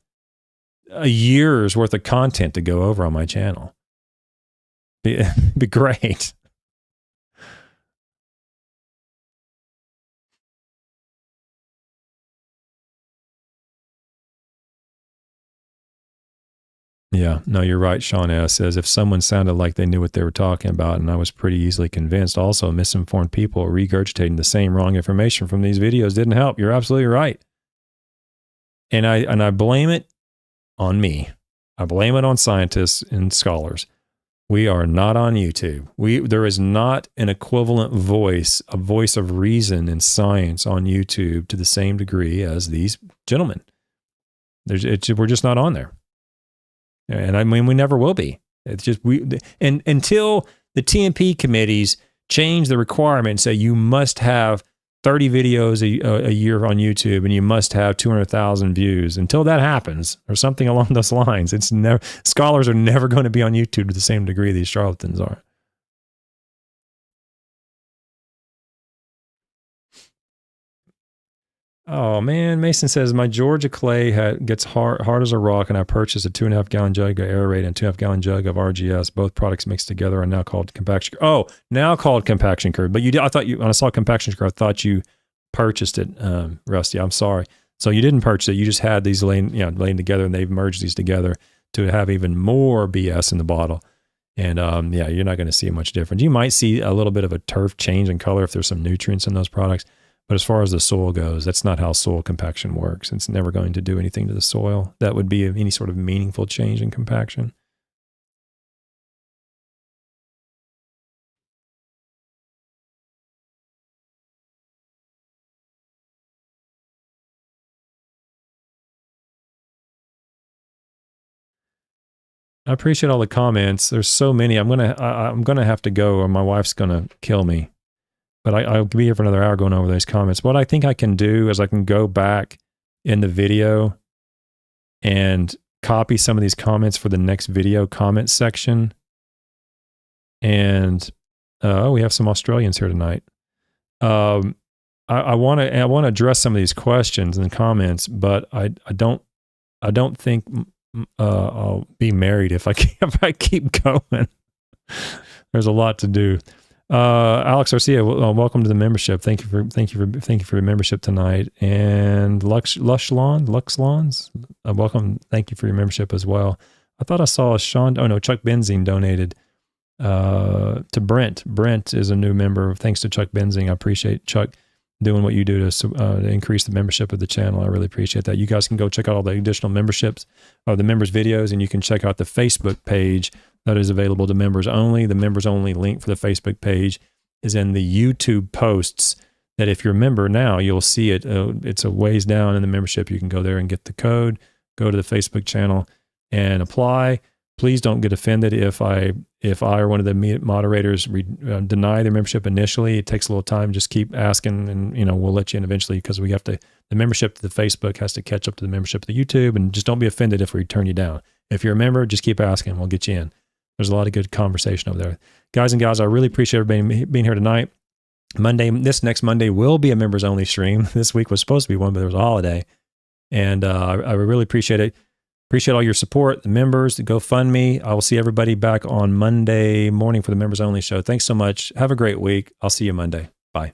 a year's worth of content to go over on my channel. Be great. Yeah, no, you're right. Sean S. says, if someone sounded like they knew what they were talking about and I was pretty easily convinced, also misinformed people regurgitating the same wrong information from these videos didn't help. You're absolutely right. And I blame it on me. I blame it on scientists and scholars. We are not on YouTube. There is not an equivalent voice, a voice of reason and science on YouTube to the same degree as these gentlemen. We're just not on there. And I mean, we never will be. It's just and until the TMP committees change the requirement and say you must have 30 videos a year on YouTube and you must have 200,000 views. Until that happens, or something along those lines, scholars are never going to be on YouTube to the same degree these charlatans are. Oh man, Mason says my Georgia clay gets hard as a rock, and I purchased a 2.5 gallon jug of Aeration and 2.5 gallon jug of RGS. Both products mixed together are now called compaction. Oh, now called compaction curd. But I thought when I saw compaction curd, I thought you purchased it, Rusty. I'm sorry. So you didn't purchase it. You just had these laying together, and they've merged these together to have even more BS in the bottle. And yeah, you're not going to see much difference. You might see a little bit of a turf change in color if there's some nutrients in those products. But as far as the soil goes, that's not how soil compaction works. It's never going to do anything to the soil that would be any sort of meaningful change in compaction. I appreciate all the comments. There's so many. I'm gonna have to go, or my wife's gonna kill me. But I'll be here for another hour going over those comments. What I think I can do is I can go back in the video and copy some of these comments for the next video comment section. And we have some Australians here tonight. I want to address some of these questions and comments, but I don't think I'll be married if I keep going. There's a lot to do. Alex Garcia, welcome to the membership. Thank you for your membership tonight. And Lux Lawns, welcome. Thank you for your membership as well. I thought I saw Chuck Benzine donated to Brent. Brent is a new member. Thanks to Chuck Benzine. I appreciate Chuck doing what you do to increase the membership of the channel. I really appreciate that. You guys can go check out all the additional memberships of the members videos, and you can check out the Facebook page that is available to members only. The members only link for the Facebook page is in the YouTube posts, that if you're a member now, you'll see it. It's a ways down in the membership. You can go there and get the code, go to the Facebook channel and apply. Please don't get offended if I or one of the moderators deny their membership initially. It takes a little time. Just keep asking, and we'll let you in eventually, because we have to. The membership to the Facebook has to catch up to the membership to the YouTube, and just don't be offended if we turn you down. If you're a member, just keep asking. We'll get you in. There's a lot of good conversation over there, guys and gals. I really appreciate everybody being here tonight. This next Monday will be a members only stream. This week was supposed to be one, but there was a holiday, and I really appreciate it. Appreciate all your support, the members, the GoFundMe. I will see everybody back on Monday morning for the members only show. Thanks so much. Have a great week. I'll see you Monday. Bye.